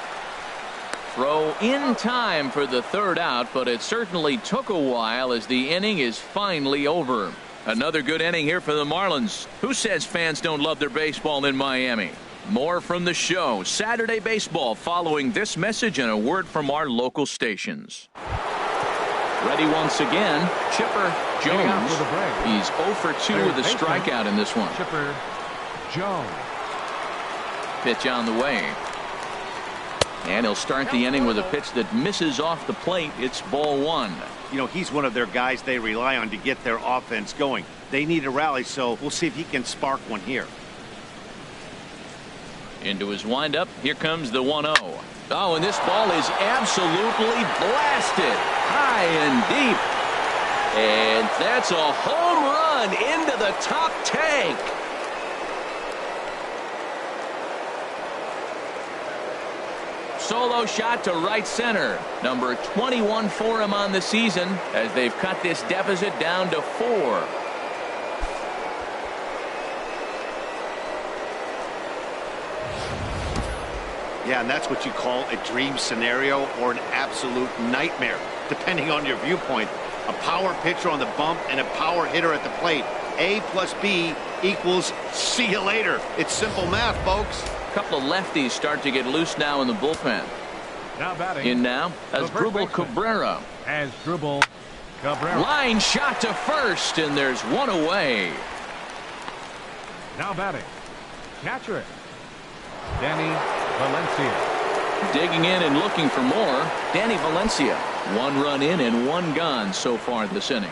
Throw in time for the third out, but it certainly took a while as the inning is finally over. Another good inning here for the Marlins. Who says fans don't love their baseball in Miami? More from the show. Saturday Baseball following this message and a word from our local stations. Ready once again, Chipper Jones. He's 0 for 2 with a strikeout in this one. Chipper Jones. Pitch on the way. And he'll start the inning with a pitch that misses off the plate. It's ball 1. You know, he's one of their guys they rely on to get their offense going. They need a rally, so we'll see if he can spark one here. Into his windup. Here comes the 1-0. Oh, and this ball is absolutely blasted high and deep. And that's a home run into the top tank. Solo shot to right center. Number 21 for him on the season as they've cut this deficit down to 4. Yeah, and that's what you call a dream scenario or an absolute nightmare, depending on your viewpoint. A power pitcher on the bump and a power hitter at the plate. A plus B equals see you later. It's simple math, folks. A couple of lefties start to get loose now in the bullpen. Now batting. In now as Drupal Cabrera. Line shot to first, and there's one away. Now batting. Catcher. Danny Valencia. Digging in and looking for more. Danny Valencia. 1 run in and 1 gone so far this inning.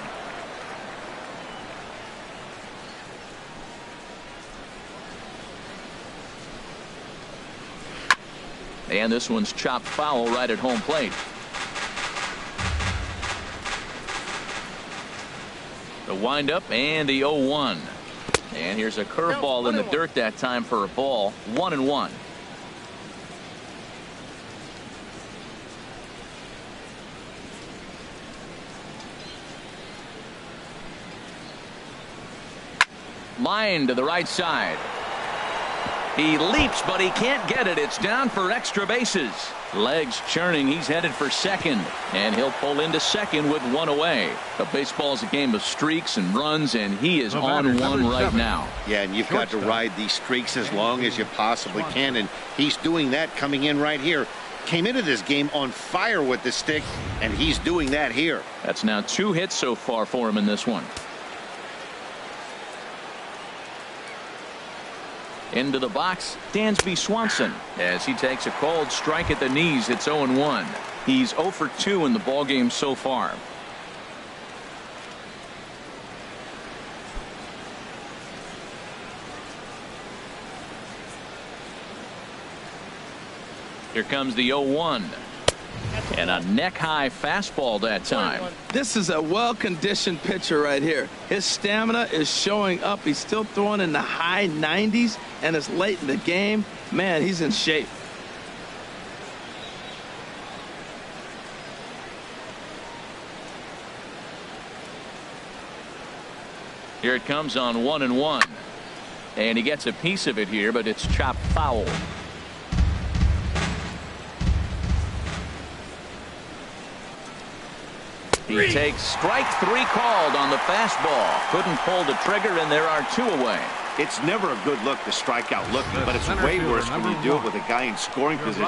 And this one's chopped foul right at home plate. The windup and the 0-1. And here's a curveball in the dirt that time for a ball. 1-1. Line to the right side. He leaps, but he can't get it. It's down for extra bases. Legs churning. He's headed for second, and he'll pull into second with 1 away. The baseball's a game of streaks and runs, and he is on one right now. Yeah, and you've got to ride these streaks as long as you possibly can, and he's doing that coming in right here. Came into this game on fire with the stick, and he's doing that here. That's now 2 hits so far for him in this one. Into the box, Dansby Swanson as he takes a cold strike at the knees. It's 0-1. He's 0 for 2 in the ballgame so far. Here comes the 0-1. And a neck-high fastball that time. This is a well-conditioned pitcher right here. His stamina is showing up. He's still throwing in the high 90s, and it's late in the game. Man, he's in shape. Here it comes on 1-1. And he gets a piece of it here, but it's chopped foul. He takes strike 3 called on the fastball. Couldn't pull the trigger, and there are 2 away. It's never a good look to strike out looking, but it's way worse when you do it with a guy in scoring position.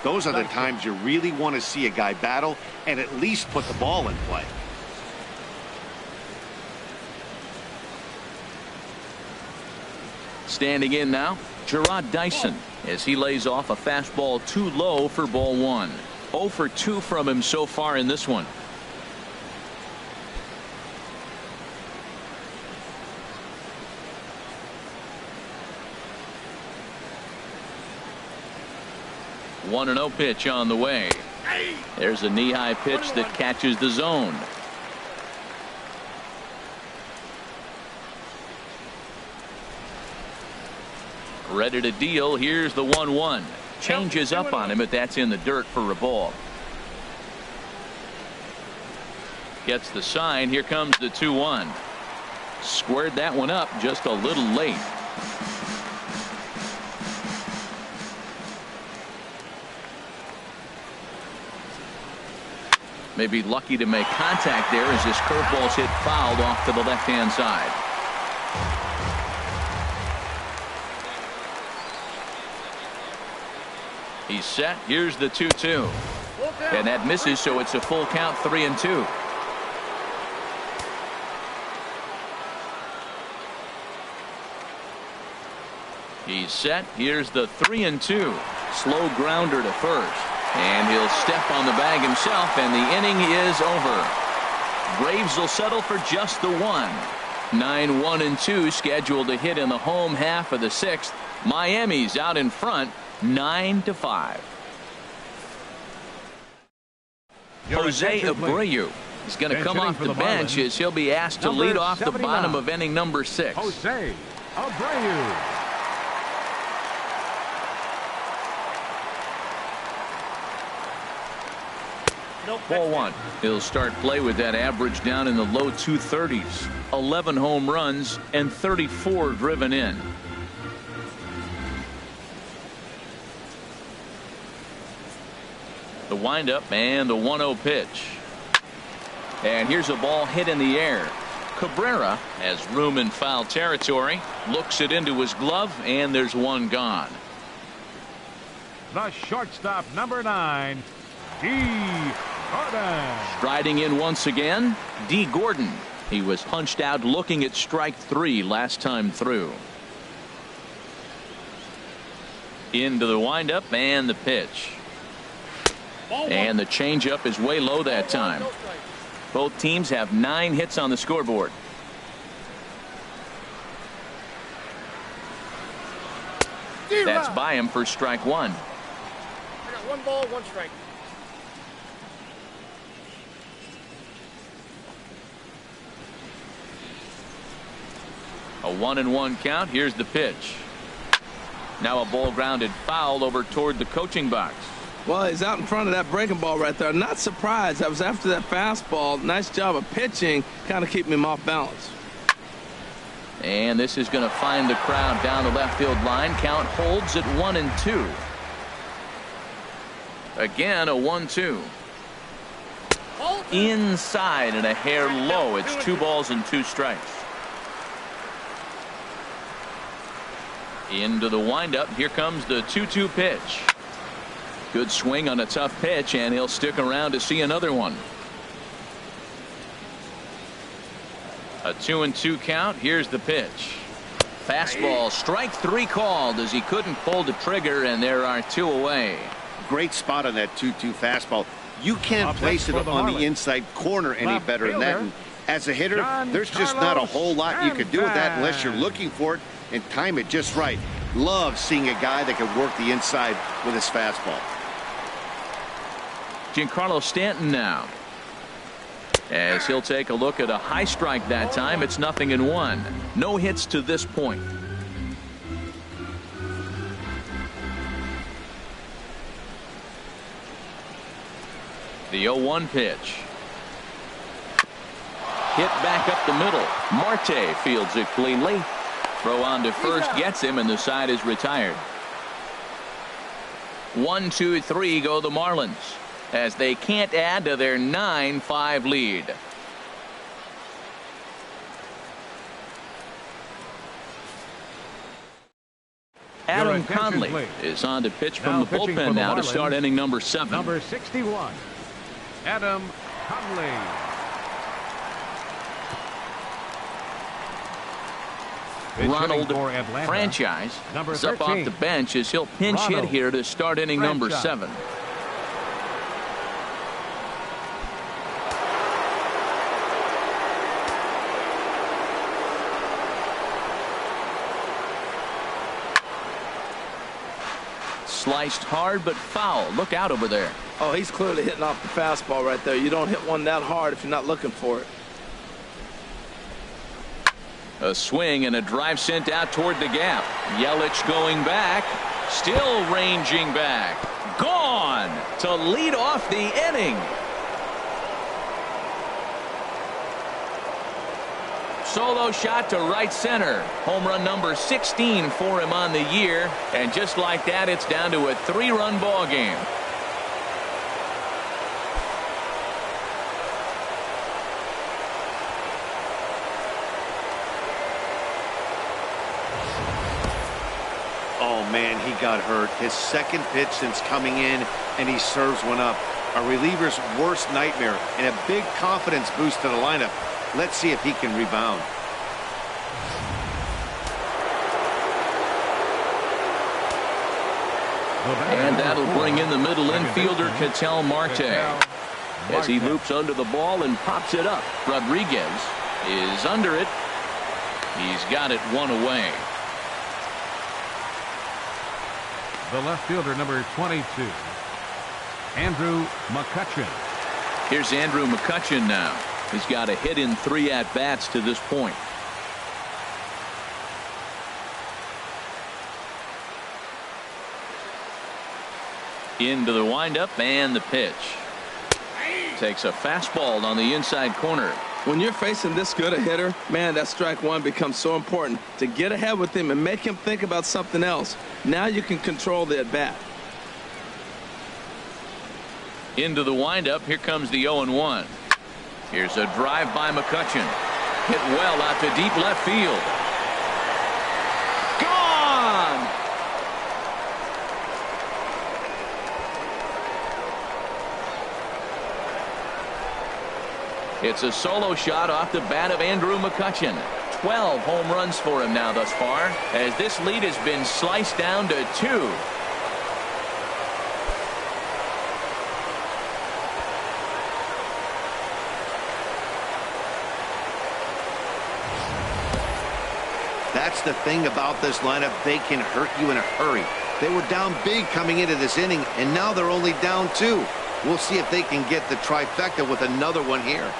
Those are the times you really want to see a guy battle and at least put the ball in play. Standing in now, Gerard Dyson as he lays off a fastball too low for ball 1. 0 for 2 from him so far in this one. A 1-0 pitch on the way. There's a knee-high pitch that catches the zone. Ready to deal. Here's the 1-1. Changes up on him, but that's in the dirt for a ball. Gets the sign. Here comes the 2-1. Squared that one up just a little late. Maybe lucky to make contact there as this curveball's hit fouled off to the left-hand side. He's set. Here's the 2-2. And that misses, so it's a full count, 3-2. He's set. Here's the 3-2. Slow grounder to first. And he'll step on the bag himself, and the inning is over. Braves will settle for just the one. 9-1-2 scheduled to hit in the home half of the sixth. Miami's out in front, 9-5. Jose Abreu is going to come off the bench as he'll be asked to lead off the bottom of inning number 6. Jose Abreu. Ball 1. He'll start play with that average down in the low 230s. 11 home runs and 34 driven in. The windup and the 1-0 pitch. And here's a ball hit in the air. Cabrera has room in foul territory. Looks it into his glove, and there's one gone. The shortstop, number 9, D. Gordon. Striding in once again, D. Gordon. He was punched out looking at strike 3 last time through. Into the windup and the pitch. And the changeup is way low that time. Both teams have 9 hits on the scoreboard. That's by him for strike 1. I got 1 ball, 1 strike. A 1-1 count. Here's the pitch. Now a ball grounded foul over toward the coaching box. Well, he's out in front of that breaking ball right there. Not surprised. I was after that fastball. Nice job of pitching, kind of keeping him off balance. And this is going to find the crowd down the left field line. Count holds at 1-2. Again, a 1-2. Inside and a hair low. It's 2 balls and 2 strikes. Into the windup. Here comes the 2-2 pitch. Good swing on a tough pitch, and he'll stick around to see another one. A 2-2 count. Here's the pitch. Fastball, strike 3 called as he couldn't pull the trigger, and there are 2 away. Great spot on that 2-2 fastball. You can't place it on the inside corner any better than that. And as a hitter, there's just not a whole lot you can do with that unless you're looking for it and time it just right. Love seeing a guy that can work the inside with his fastball. Giancarlo Stanton now, as he'll take a look at a high strike that time. It's 0-1. No hits to this point. The 0-1 pitch. Hit back up the middle. Marte fields it cleanly. Throw on to first gets him, and the side is retired. 1-2-3 go the Marlins, as they can't add to their 9-5 lead. Adam Conley is on to pitch from the bullpen now to start inning number 7. Number 61, Adam Conley. Ronald Franchise is up off the bench as he'll pinch hit here to start inning number 7. Sliced hard but foul. Look out over there. Oh, he's clearly hitting off the fastball right there. You don't hit one that hard if you're not looking for it. A swing and a drive sent out toward the gap. Yelich going back. Still ranging back. Gone to lead off the inning. Solo shot to right center. Home run number 16 for him on the year. And just like that, it's down to a 3-run ball game. Oh, man, he got hurt. His second pitch since coming in, and he serves one up. A reliever's worst nightmare and a big confidence boost to the lineup. Let's see if he can rebound. And that'll bring in the middle infielder, Ketel Marte. As he loops under the ball and pops it up. Rodriguez is under it. He's got it one away. The left fielder, number 22, Andrew Mccutchen. Here's Andrew Mccutchen now. He's got a hit in 3 at-bats to this point. Into the windup and the pitch. Takes a fastball on the inside corner. When you're facing this good a hitter, man, that strike one becomes so important to get ahead with him and make him think about something else. Now you can control the at-bat. Into the windup. Here comes the 0-1. Here's a drive by Mccutchen. Hit well out to deep left field. Gone! It's a solo shot off the bat of Andrew Mccutchen. 12 home runs for him now thus far, as this lead has been sliced down to 2. That's the thing about this lineup. They can hurt you in a hurry. They were down big coming into this inning, and now they're only down 2. We'll see if they can get the trifecta with another one here.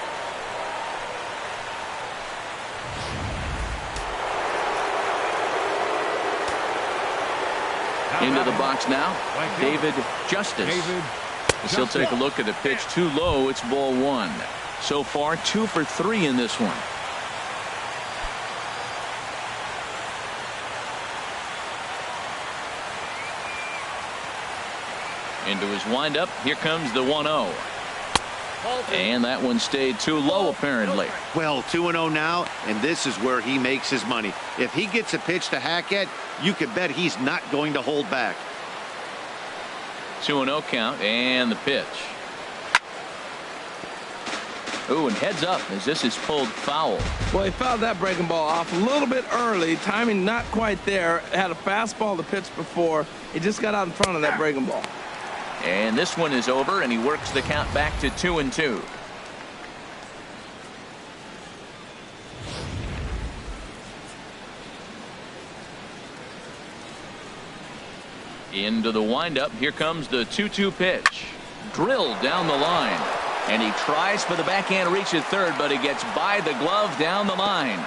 Into the box now, David Justice. As he'll take a look at the pitch too low. It's ball 1. So far 2 for 3 in this one. Into his windup. Here comes the 1-0. And that one stayed too low apparently. Well, 2-0 now, and this is where he makes his money. If he gets a pitch to hack at, you can bet he's not going to hold back. 2-0 count and the pitch. Ooh, and heads up as this is pulled foul. Well, he fouled that breaking ball off a little bit early. Timing not quite there. Had a fastball to pitch before. He just got out in front of that breaking ball. And this one is over, and he works the count back to 2-2. Into the windup. Here comes the 2-2 pitch. Drilled down the line. And he tries for the backhand reach at third, but he gets by the glove down the line.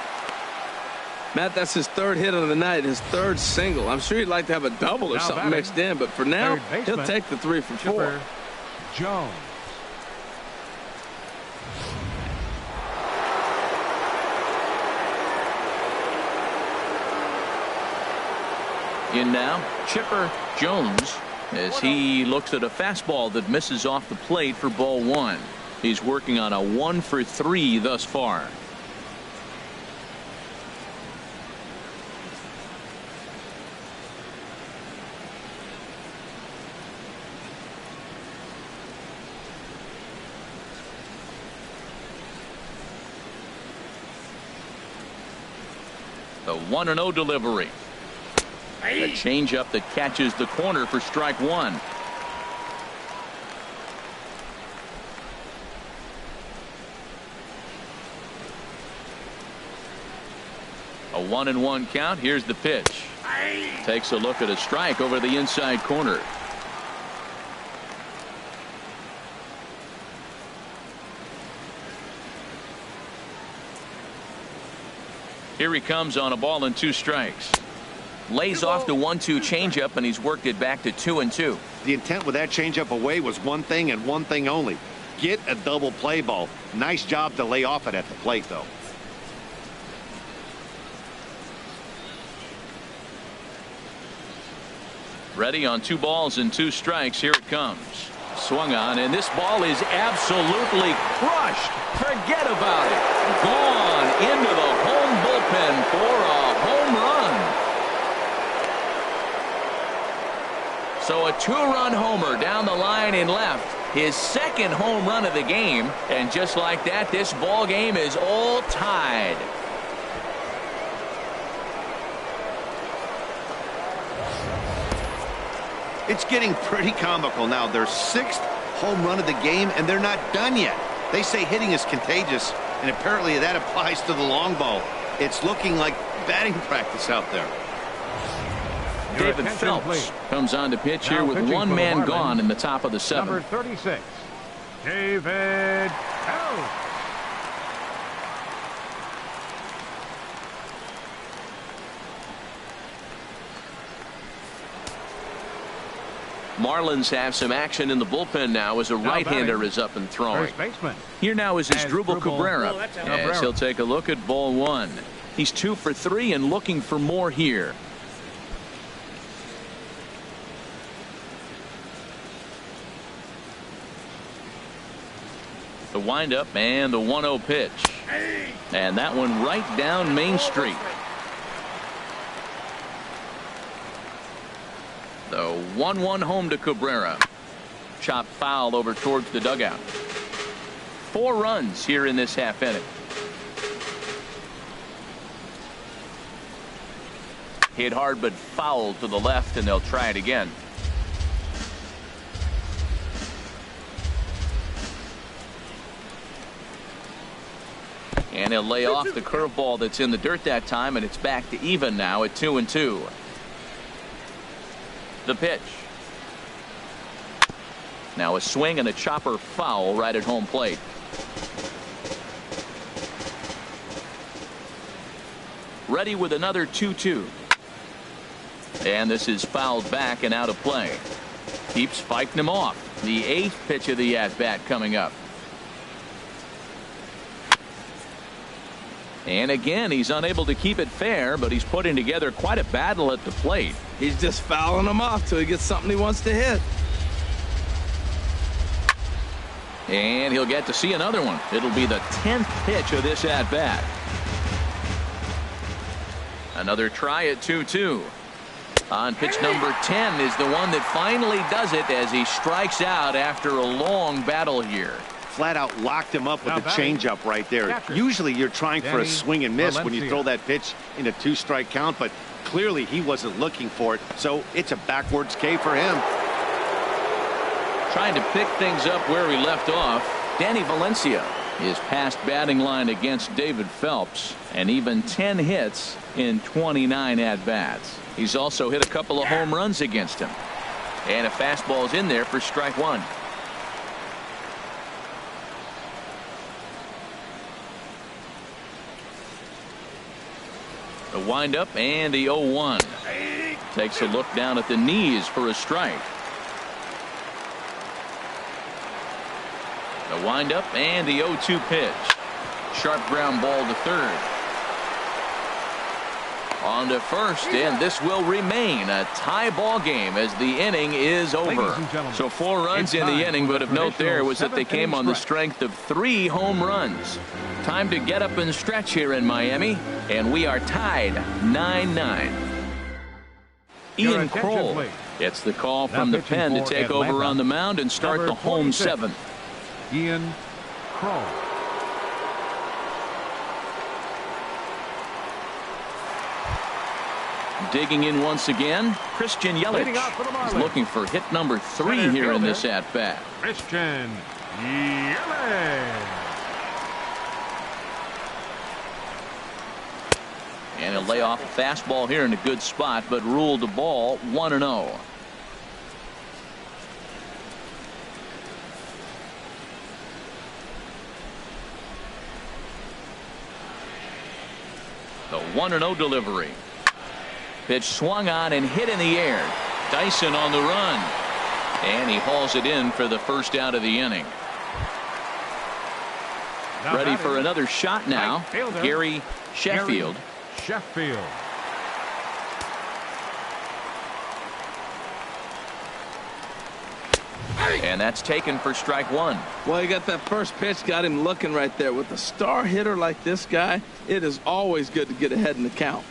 Matt, that's his 3rd hit of the night, his 3rd single. I'm sure he'd like to have a double or something mixed in, but for now, he'll take the 3 for 4. Jones. In now, Chipper Jones, as he looks at a fastball that misses off the plate for ball 1. He's working on a 1 for 3 thus far. The 1-0 delivery. A changeup that catches the corner for strike 1. A 1-1 count. Here's the pitch. Takes a look at a strike over the inside corner. Here he comes on a ball and 2 strikes. Lays off the 1-2 changeup, and he's worked it back to 2-2. The intent with that changeup away was one thing and one thing only. Get a double play ball. Nice job to lay off it at the plate, though. Ready on 2 balls and 2 strikes. Here it comes. Swung on, and this ball is absolutely crushed. Forget about it. Gone into the home bullpen for a home run. So a 2-run homer down the line in left. His 2nd home run of the game. And just like that, this ball game is all tied. It's getting pretty comical now. Their 6th home run of the game, and they're not done yet. They say hitting is contagious, and apparently that applies to the long ball. It's looking like batting practice out there. David Phelps comes on to pitch here with 1 man gone in the top of the 7th. Number 36, David Phelps. Marlins have some action in the bullpen now as a right-hander is up and throwing. Here now is Asdrubal Cabrera as he'll take a look at ball 1. He's 2 for 3 and looking for more here. The windup and the 1-0 pitch. And that one right down Main Street. The 1-1 home to Cabrera. Chop foul over towards the dugout. 4 runs here in this half inning. Hit hard but foul to the left, and they'll try it again. And he'll lay off the curveball that's in the dirt that time, and it's back to even now at 2-2. The pitch. Now a swing and a chopper foul right at home plate. Ready with another 2-2. And this is fouled back and out of play. Keeps fighting him off. The 8th pitch of the at-bat coming up. And again, he's unable to keep it fair, but he's putting together quite a battle at the plate. He's just fouling him off till he gets something he wants to hit. And he'll get to see another one. It'll be the 10th pitch of this at-bat. Another try at 2-2. On pitch number 10 is the one that finally does it as he strikes out after a long battle here. Flat out locked him up with the changeup right there. Usually you're trying for a swing and miss when you throw that pitch in a 2-strike count, but clearly he wasn't looking for it, so it's a backwards K for him. Trying to pick things up where we left off. Danny Valencia is past batting line against David Phelps, and even 10 hits in 29 at-bats. He's also hit a couple of home runs against him. And a fastball's in there for strike 1. The windup and the 0-1. Takes a look down at the knees for a strike. The windup and the 0-2 pitch. Sharp ground ball to third. On to first, and this will remain a tie ball game as the inning is over. So 4 runs in the inning, but of note there was that they came on the strength of 3 home runs. Time to get up and stretch here in Miami, and we are tied 9-9. Ian Kroll gets the call from the pen to take over on the mound and start the home 7th. Ian Kroll. Digging in once again, Christian Yelich. He's looking for hit number 3 here in this at-bat. Christian Yelich. And he'll lay off a fastball here in a good spot, but ruled the ball 1-0. The 1-0 delivery. Pitch swung on and hit in the air. Dyson on the run. And he hauls it in for the first out of the inning. Ready for another shot now. Gary Sheffield. And that's taken for strike one. Well, you got that first pitch, got him looking right there. With a star hitter like this guy, it is always good to get ahead in the count.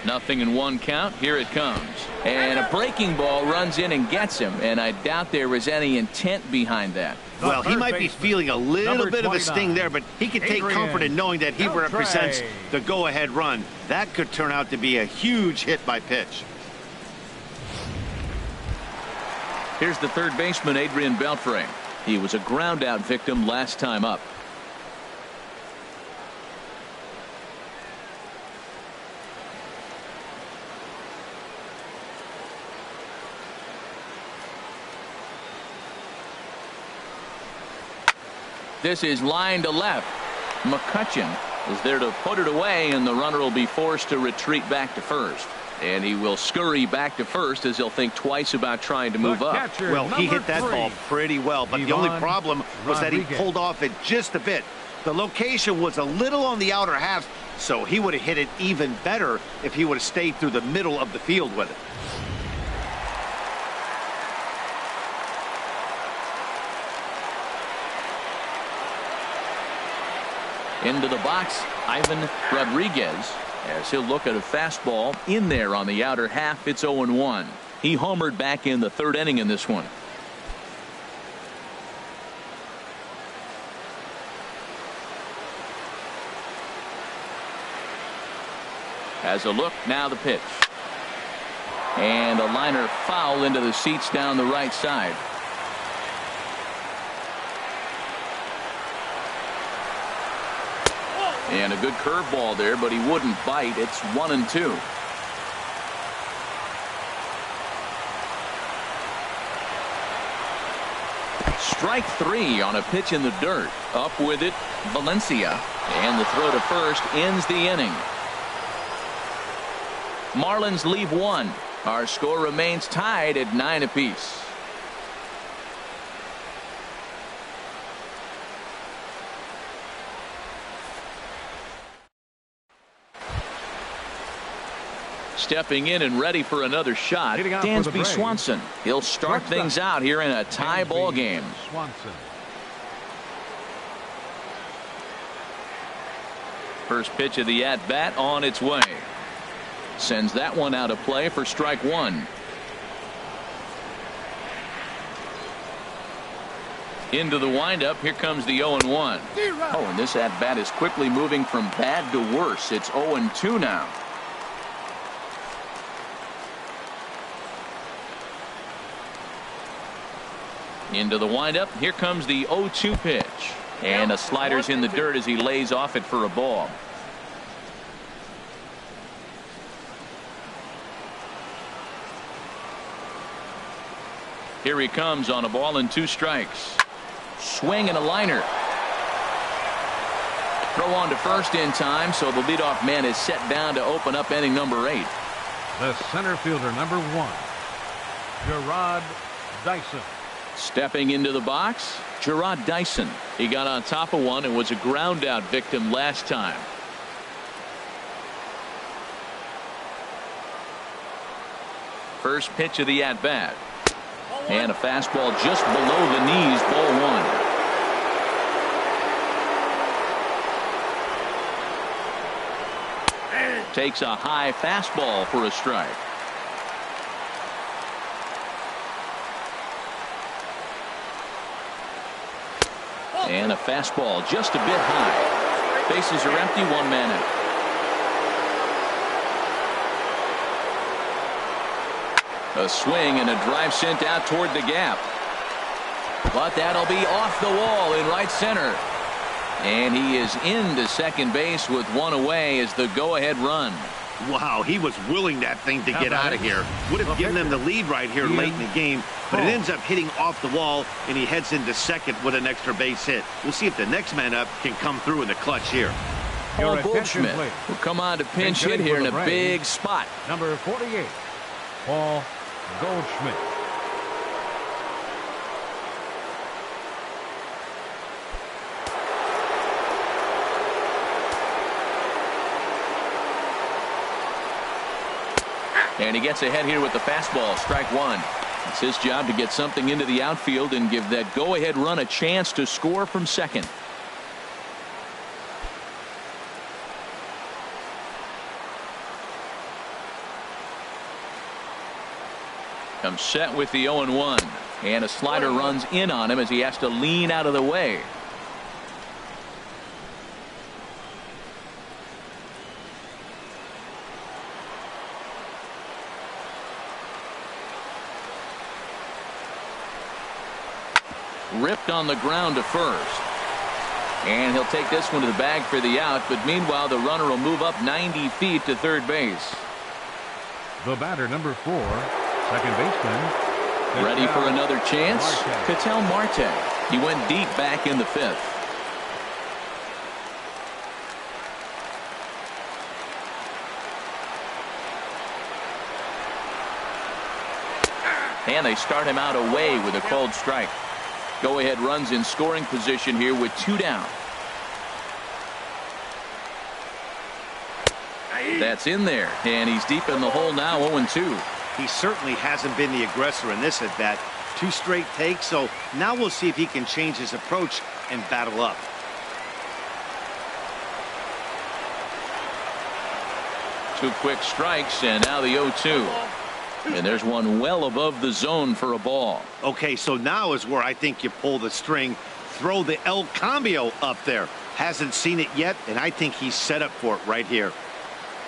Nothing in one count. Here it comes. And a breaking ball runs in and gets him. And I doubt there was any intent behind that. Well, he might be feeling a little bit of a sting there, but he can take comfort in knowing that he represents the go-ahead run. That could turn out to be a huge hit by pitch. Here's the third baseman, Adrian Beltray. He was a ground-out victim last time up. This is line to left. Mccutchen is there to put it away, and the runner will be forced to retreat back to first. And he will scurry back to first as he'll think twice about trying to move up. Well, he hit that ball pretty well, but the only problem was that he pulled off it just a bit. The location was a little on the outer half, so he would have hit it even better if he would have stayed through the middle of the field with it. Into the box, Ivan Rodriguez, as he'll look at a fastball in there on the outer half. It's 0-1. He homered back in the third inning in this one. Has a look, now the pitch. And a liner foul into the seats down the right side. And a good curveball there, but he wouldn't bite. It's 1-2. Strike three on a pitch in the dirt. Up with it, Valencia. And the throw to first ends the inning. Marlins leave one. Our score remains tied at 9 apiece. Stepping in and ready for another shot, Dansby Swanson. He'll start things out here in a tie ball game. First pitch of the at-bat on its way. Sends that one out of play for strike one. Into the windup. Here comes the 0-1. Oh, and this at-bat is quickly moving from bad to worse. It's 0-2 now. Into the windup. Here comes the 0-2 pitch. And a slider's in the dirt as he lays off it for a ball. Here he comes on a ball and 2 strikes. Swing and a liner. Throw on to first in time, so the leadoff man is set down to open up inning number 8. The center fielder, number 1, Gerard Dyson. Stepping into the box, Gerard Dyson. He got on top of one and was a ground out victim last time. First pitch of the at bat. And a fastball just below the knees, ball 1. Takes a high fastball for a strike. And a fastball just a bit high. Bases are empty, 1 man out. A swing and a drive sent out toward the gap. But that'll be off the wall in right center. And he is into second base with 1 away as the go-ahead run. Wow, he was willing that thing to get out of here. Would have given them the lead right here late in the game, but it ends up hitting off the wall, and he heads into second with an extra base hit. We'll see if the next man up can come through in the clutch here. Paul Goldschmidt will come on to pinch hit here in a big spot. Number 48, Paul Goldschmidt. And he gets ahead here with the fastball, strike one. It's his job to get something into the outfield and give that go-ahead run a chance to score from second. Comes set with the 0-1. And a slider runs in on him as he has to lean out of the way. Ripped on the ground to first. And he'll take this one to the bag for the out, but meanwhile the runner will move up 90 feet to third base. The batter, number 4, second baseman. Ready for another chance? Ketel Marte. He went deep back in the 5th. And they start him out away with a called strike. Go-ahead runs in scoring position here with 2 down. That's in there, and he's deep in the hole now, 0-2. He certainly hasn't been the aggressor in this at bat. 2 straight takes, so now we'll see if he can change his approach and battle up. Two quick strikes, and now the 0-2. And there's one well above the zone for a ball. Okay, so now is where I think you pull the string. Throw the El Cambio up there. Hasn't seen it yet, and I think he's set up for it right here.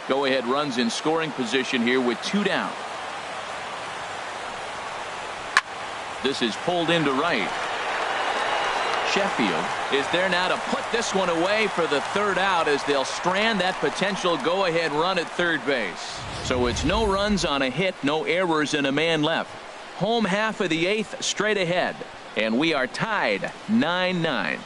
Go-ahead runs in scoring position here with 2 down. This is pulled into right. Sheffield is there now to put this one away for the 3rd out as they'll strand that potential go-ahead run at third base. So it's no runs on a hit, no errors, and a man left. Home half of the 8th straight ahead, and we are tied 9-9.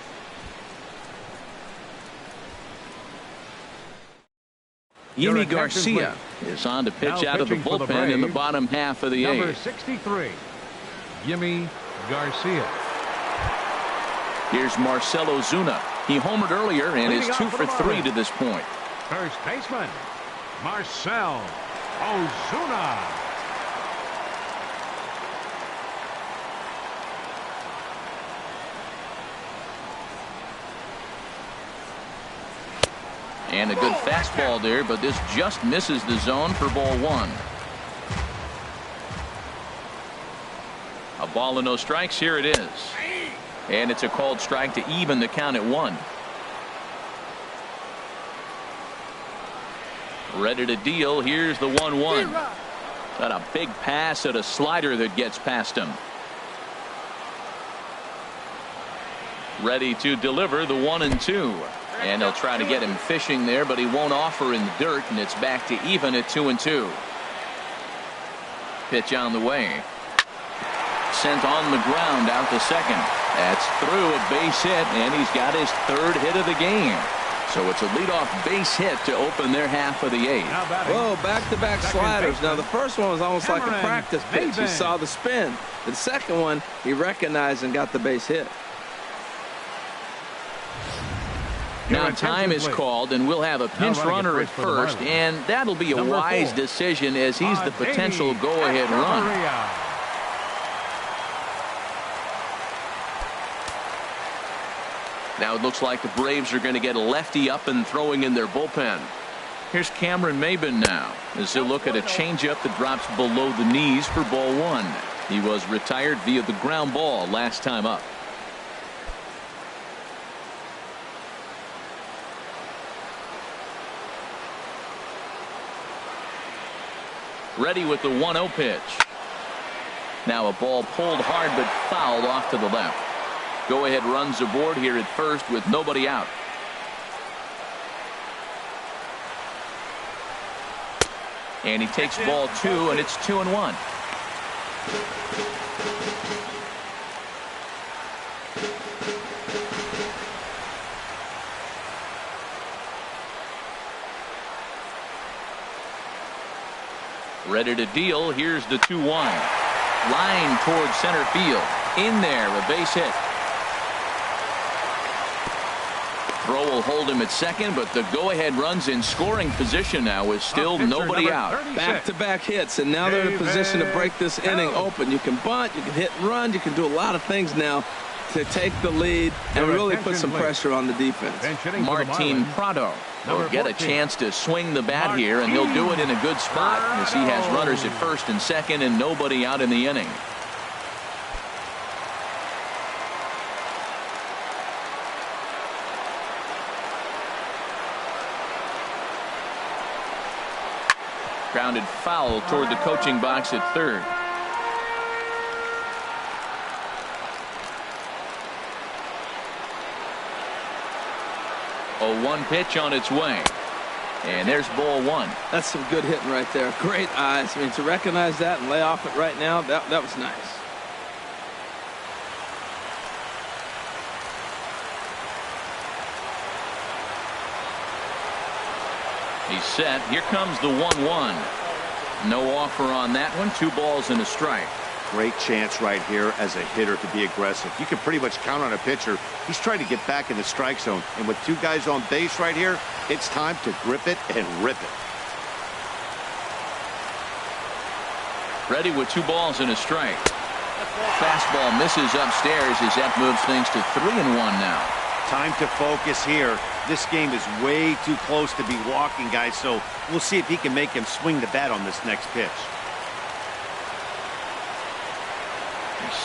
Yimi Garcia is on to pitch out of the bullpen in the bottom half of the 8th. Number 63, Yimi Garcia. Here's Marcell Ozuna. He homered earlier and is 2 for 3 to this point. First baseman, Marcell Ozuna. And a good fastball there, but this just misses the zone for ball 1. A ball and no strikes. Here it is. And it's a called strike to even the count at 1. Ready to deal. Here's the 1-1. Got a big pass at a slider that gets past him. Ready to deliver the 1-2. And he'll try to get him fishing there, but he won't offer in the dirt, and it's back to even at 2-2. Pitch on the way. Sent on the ground out to second. That's through a base hit, and he's got his 3rd hit of the game. So it's a leadoff base hit to open their half of the 8th. Whoa, back-to-back sliders. Now, the first one was almost like a practice pitch. He saw the spin. The second one, he recognized and got the base hit. Now time is called, and we'll have a pinch runner at first, and that'll be a wise decision as he's the potential go-ahead run. Now it looks like the Braves are going to get a lefty up and throwing in their bullpen. Here's Cameron Maven now as he'll look at a changeup that drops below the knees for ball 1. He was retired via the ground ball last time up. Ready with the 1-0 pitch. Now a ball pulled hard but fouled off to the left. Go ahead runs aboard here at first with nobody out. And he takes ball 2, and it's 2-1. Ready to deal. Here's the 2-1. Line towards center field. In there, a base hit. Throw will hold him at second, but the go-ahead run's in scoring position now with still nobody out. Back-to-back hits, and now they're in a position to break this inning open. You can bunt, you can hit and run, you can do a lot of things now to take the lead and really put some pressure on the defense. Martin Prado will get a chance to swing the bat here, and he'll do it in a good spot as he has runners at first and second and nobody out in the inning. Grounded foul toward the coaching box at third. A 1 pitch on its way. And there's ball 1. That's some good hitting right there. Great eyes. I mean, to recognize that and lay off it right now, that was nice. He's set. Here comes the 1-1. No offer on that one. 2 balls and a strike. Great chance right here as a hitter to be aggressive. You can pretty much count on a pitcher. He's trying to get back in the strike zone. And with 2 guys on base right here, it's time to grip it and rip it. Ready with 2 balls and a strike. Fastball misses upstairs as that moves things to 3-1 now. Time to focus here. This game is way too close to be walking, guys, so we'll see if he can make him swing the bat on this next pitch.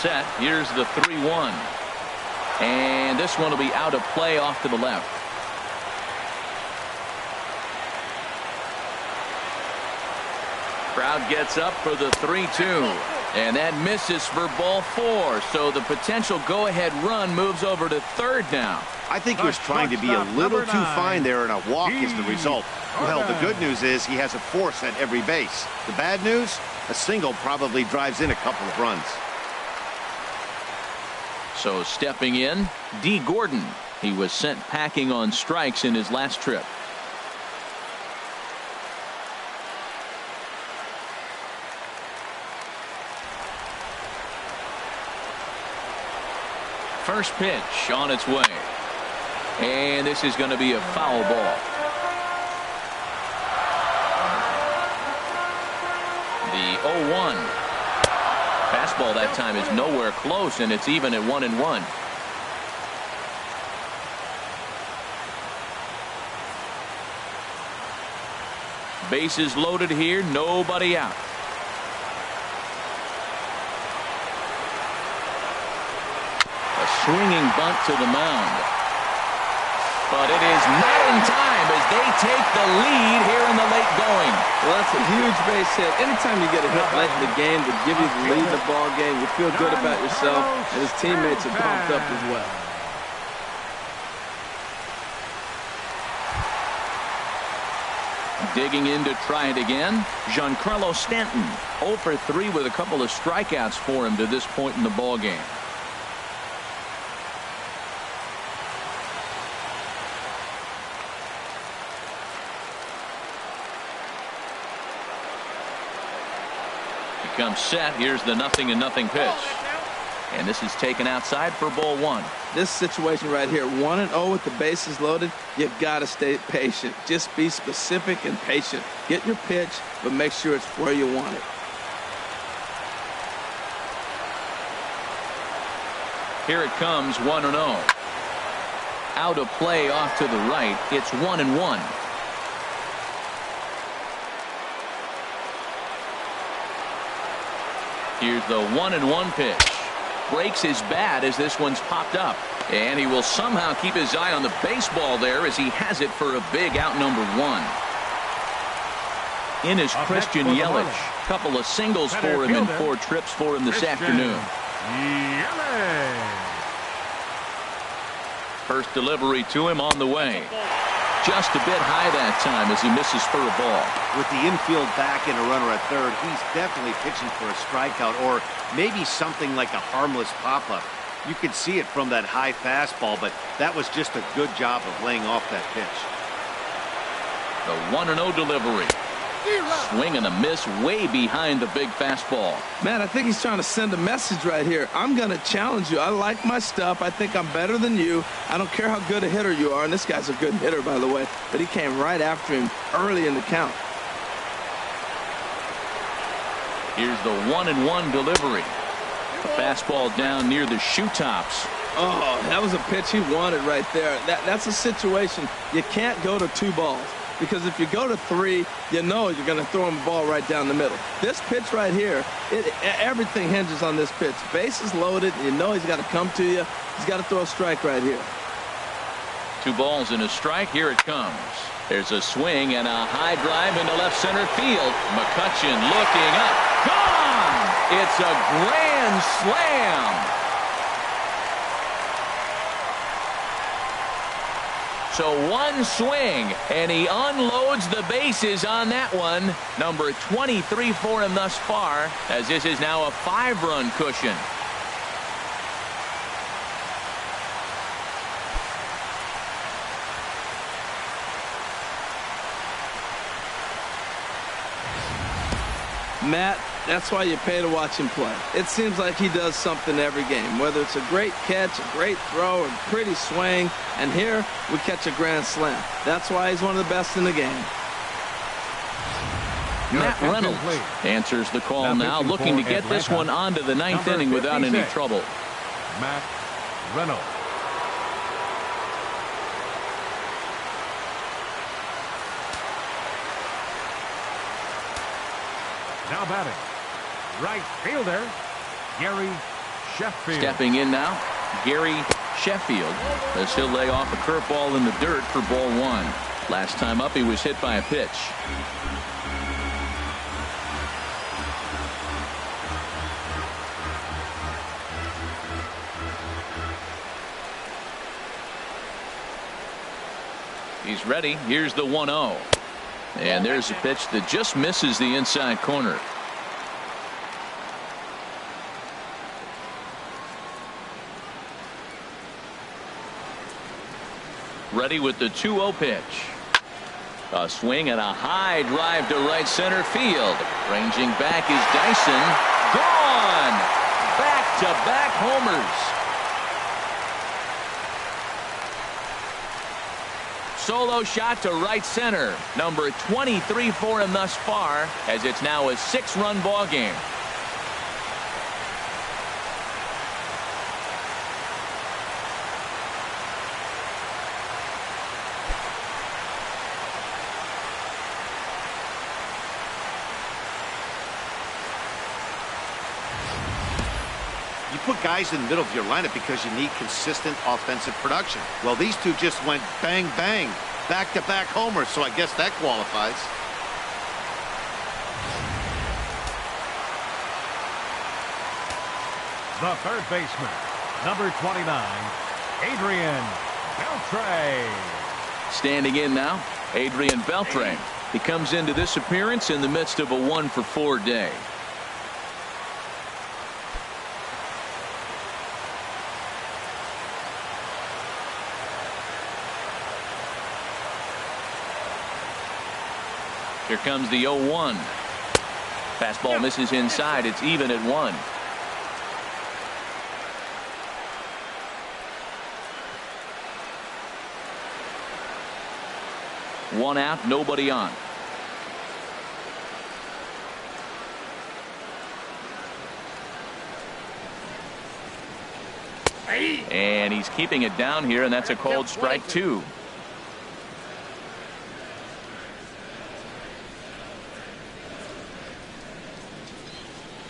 Set. Here's the 3-1. And this one will be out of play off to the left. Crowd gets up for the 3-2. And that misses for ball 4. So the potential go-ahead run moves over to third now. I think he was trying to be a little too fine there, and a walk is the result. Well, the good news is he has a force at every base. The bad news? A single probably drives in a couple of runs. So stepping in, D. Gordon. He was sent packing on strikes in his last trip. First pitch on its way. And this is going to be a foul ball. The 0-1. Fastball that time is nowhere close, and it's even at 1-1. Bases loaded here, nobody out. A swinging bunt to the mound. But it is not in time as they take the lead here in the late going. Well, that's a huge base hit. Anytime you get a hit late in the game to give you the lead in the ball game, you feel good about yourself, and his teammates are pumped up as well. Digging in to try it again, Giancarlo Stanton, 0 for 3 with a couple of strikeouts for him to this point in the ball game. Comes set. Here's the 0-0 pitch, and this is taken outside for ball 1. This situation right here, 1-0 with the bases loaded, you've got to stay patient. Just be specific and patient. Get your pitch, but make sure it's where you want it. Here it comes, 1-0. Out of play off to the right. It's 1-1. Here's the 1-1 pitch. Breaks his bat as this one's popped up. And he will somehow keep his eye on the baseball there as he has it for a big out number 1. In is Christian Yelich. Couple of singles for him and 4 trips for him this afternoon. First delivery to him on the way. Just a bit high that time as he misses for a ball. With the infield back and a runner at third, he's definitely pitching for a strikeout or maybe something like a harmless pop-up. You could see it from that high fastball, but that was just a good job of laying off that pitch. The 1-0 delivery. Swing and a miss way behind the big fastball. Man, I think he's trying to send a message right here. I'm going to challenge you. I like my stuff. I think I'm better than you. I don't care how good a hitter you are. And this guy's a good hitter, by the way. But he came right after him early in the count. Here's the 1-1 delivery. A fastball down near the shoe tops. Oh, that was a pitch he wanted right there. That's a situation. You can't go to 2 balls. Because if you go to 3, you know you're going to throw him a ball right down the middle. This pitch right here, everything hinges on this pitch. Bases loaded. You know he's got to come to you. He's got to throw a strike right here. 2 balls and a strike. Here it comes. There's a swing and a high drive into left center field. Mccutchen looking up. Gone! It's a grand slam. So 1 swing, and he unloads the bases on that one. Number 23 for him thus far, as this is now a 5-run cushion. Matt, that's why you pay to watch him play. It seems like he does something every game, whether it's a great catch, a great throw, a pretty swing, and here we catch a grand slam. That's why he's one of the best in the game. Matt Reynolds answers the call now, looking to get this one onto the 9th inning without any trouble. Matt Reynolds. Now batting, right fielder, Gary Sheffield. Stepping in now, Gary Sheffield, as he'll lay off a curveball in the dirt for ball 1. Last time up, he was hit by a pitch. He's ready. Here's the 1-0. And there's a pitch that just misses the inside corner. Ready with the 2-0 pitch. A swing and a high drive to right center field. Ranging back is Dyson. Gone! Back-to-back homers. Solo shot to right center. Number 23 for him thus far, as it's now a 6-run ball game. You put guys in the middle of your lineup because you need consistent offensive production. Well, these two just went bang, bang, back-to-back homers, so I guess that qualifies. The third baseman, number 29, Adrian Beltray. Standing in now, Adrian Beltray. He comes into this appearance in the midst of a 1-for-4 day. Here comes the 0-1. Fastball misses inside. It's even at 1. One out, nobody on. And he's keeping it down here, and that's a called strike 2.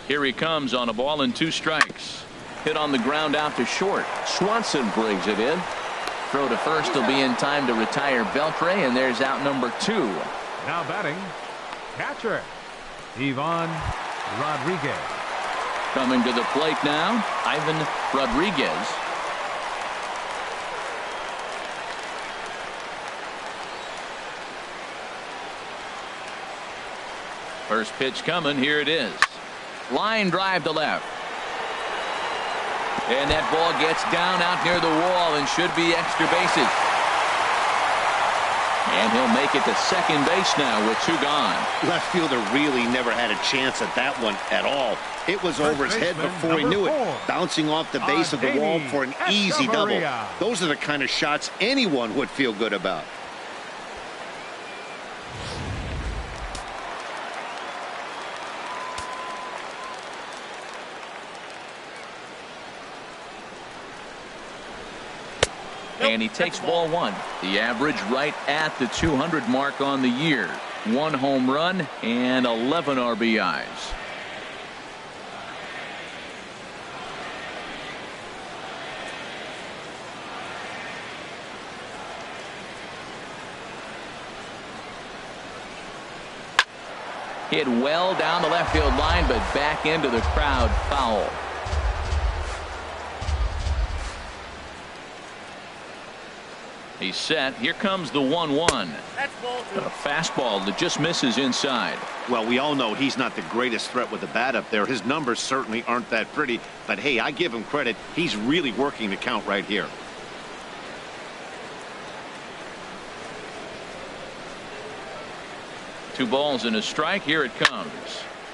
Here he comes on a ball and 2 strikes. Hit on the ground out to short. Swanson brings it in. Throw to first will be in time to retire Beltray, and there's out number 2. Now batting, catcher, Ivan Rodriguez. Coming to the plate now, Ivan Rodriguez. First pitch coming. Here it is. Line drive to left. And that ball gets down out near the wall and should be extra bases. And he'll make it to second base now with 2 gone. Left fielder really never had a chance at that one at all. It was over his head before he knew it, bouncing off the base of the wall for an easy double. Those are the kind of shots anyone would feel good about. And he takes ball 1. The average right at the 200 mark on the year. 1 home run and 11 RBIs. Hit well down the left field line, but back into the crowd, foul. He's set. Here comes the 1-1. That's ball 2. A fastball that just misses inside. Well, we all know he's not the greatest threat with the bat up there. His numbers certainly aren't that pretty. But, hey, I give him credit. He's really working the count right here. Two balls and a strike. Here it comes.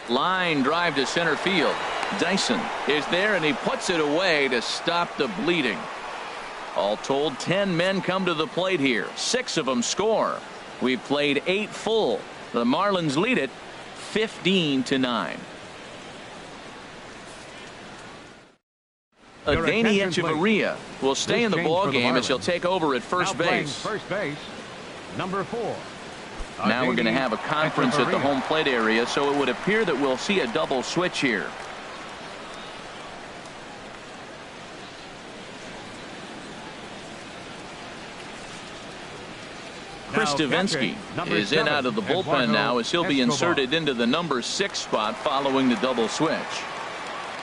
Line drive to center field. Dyson is there, and he puts it away to stop the bleeding. All told, 10 men come to the plate here. 6 of them score. We've played 8 full. The Marlins lead it 15-9. Adani Echeverria will stay in the ball game as he'll take over at first base. First base, number 4. Now we're going to have a conference at the home plate area, so it would appear that we'll see a double switch here. Chris Davinsky is in out of the bullpen now as he'll be inserted into the number 6 spot following the double switch.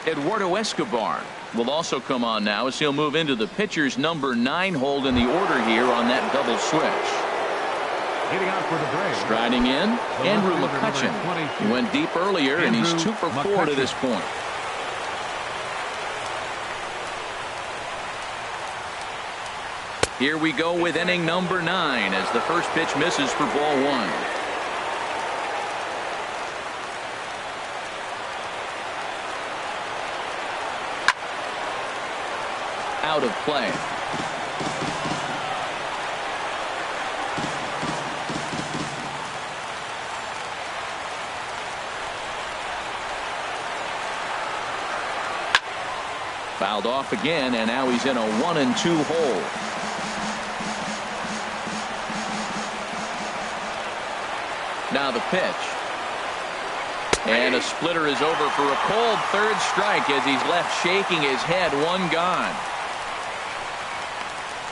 Eduardo Escobar will also come on now as he'll move into the pitcher's number 9 hold in the order here on that double switch. Hitting out for the Braves. Striding in, Andrew Mccutchen. He went deep earlier and he's 2 for 4 to this point. Here we go with inning number 9 as the first pitch misses for ball 1. Out of play. Fouled off again, and now he's in a 1-2 hole. Now the pitch. And a splitter is over for a cold third strike as he's left shaking his head. 1 gone.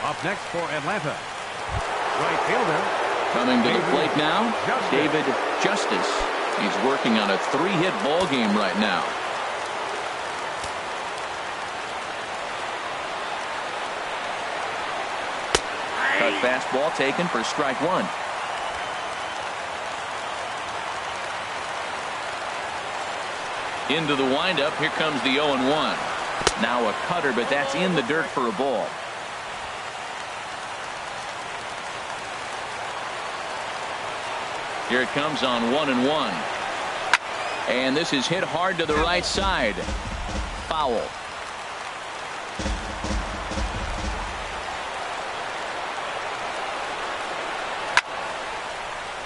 Up next for Atlanta, right fielder. Coming to the plate now, David Justice. He's working on a 3-hit ball game right now. Cut fastball taken for strike 1. Into the windup. Here comes the 0-1. Now a cutter, but that's in the dirt for a ball. Here it comes on 1-1. And this is hit hard to the right side. Foul.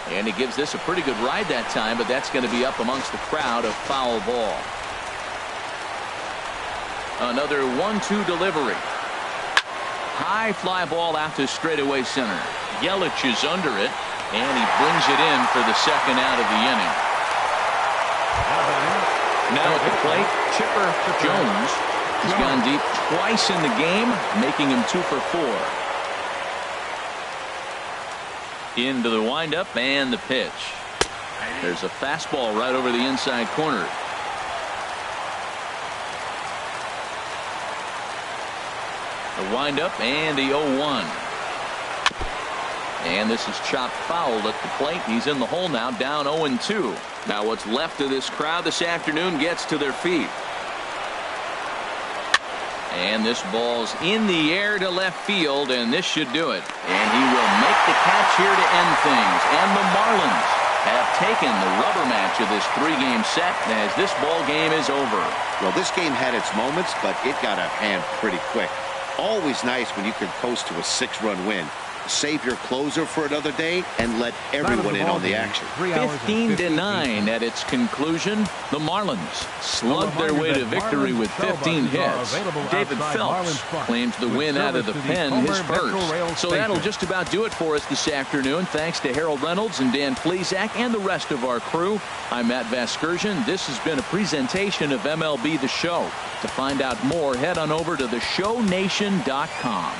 And he gives this a pretty good ride that time, but that's going to be up amongst the crowd. A foul ball. Another 1-2 delivery. High fly ball out to straightaway center. Yelich is under it, and he brings it in for the second out of the inning. Now at the plate, Chipper Jones. He's gone deep twice in the game, making him 2 for 4. Into the windup and the pitch. There's a fastball right over the inside corner. The windup and the 0-1. And this is chopped foul at the plate. He's in the hole now, down 0-2. Now what's left of this crowd this afternoon gets to their feet. And this ball's in the air to left field, and this should do it. And he will make the catch here to end things. And the Marlins have taken the rubber match of this 3-game set as this ball game is over. Well, this game had its moments, but it got out of hand pretty quick. Always nice when you can coast to a 6-run win. Save your closer for another day and let everyone in on the action. 15-9 at its conclusion. The Marlins slugged their way to victory with 15 hits. David Phelps claims the win out of the pen, his first. So that'll just about do it for us this afternoon. Thanks to Harold Reynolds and Dan Plesac and the rest of our crew. I'm Matt Vasgersian. This has been a presentation of MLB The Show. To find out more, head on over to theshownation.com.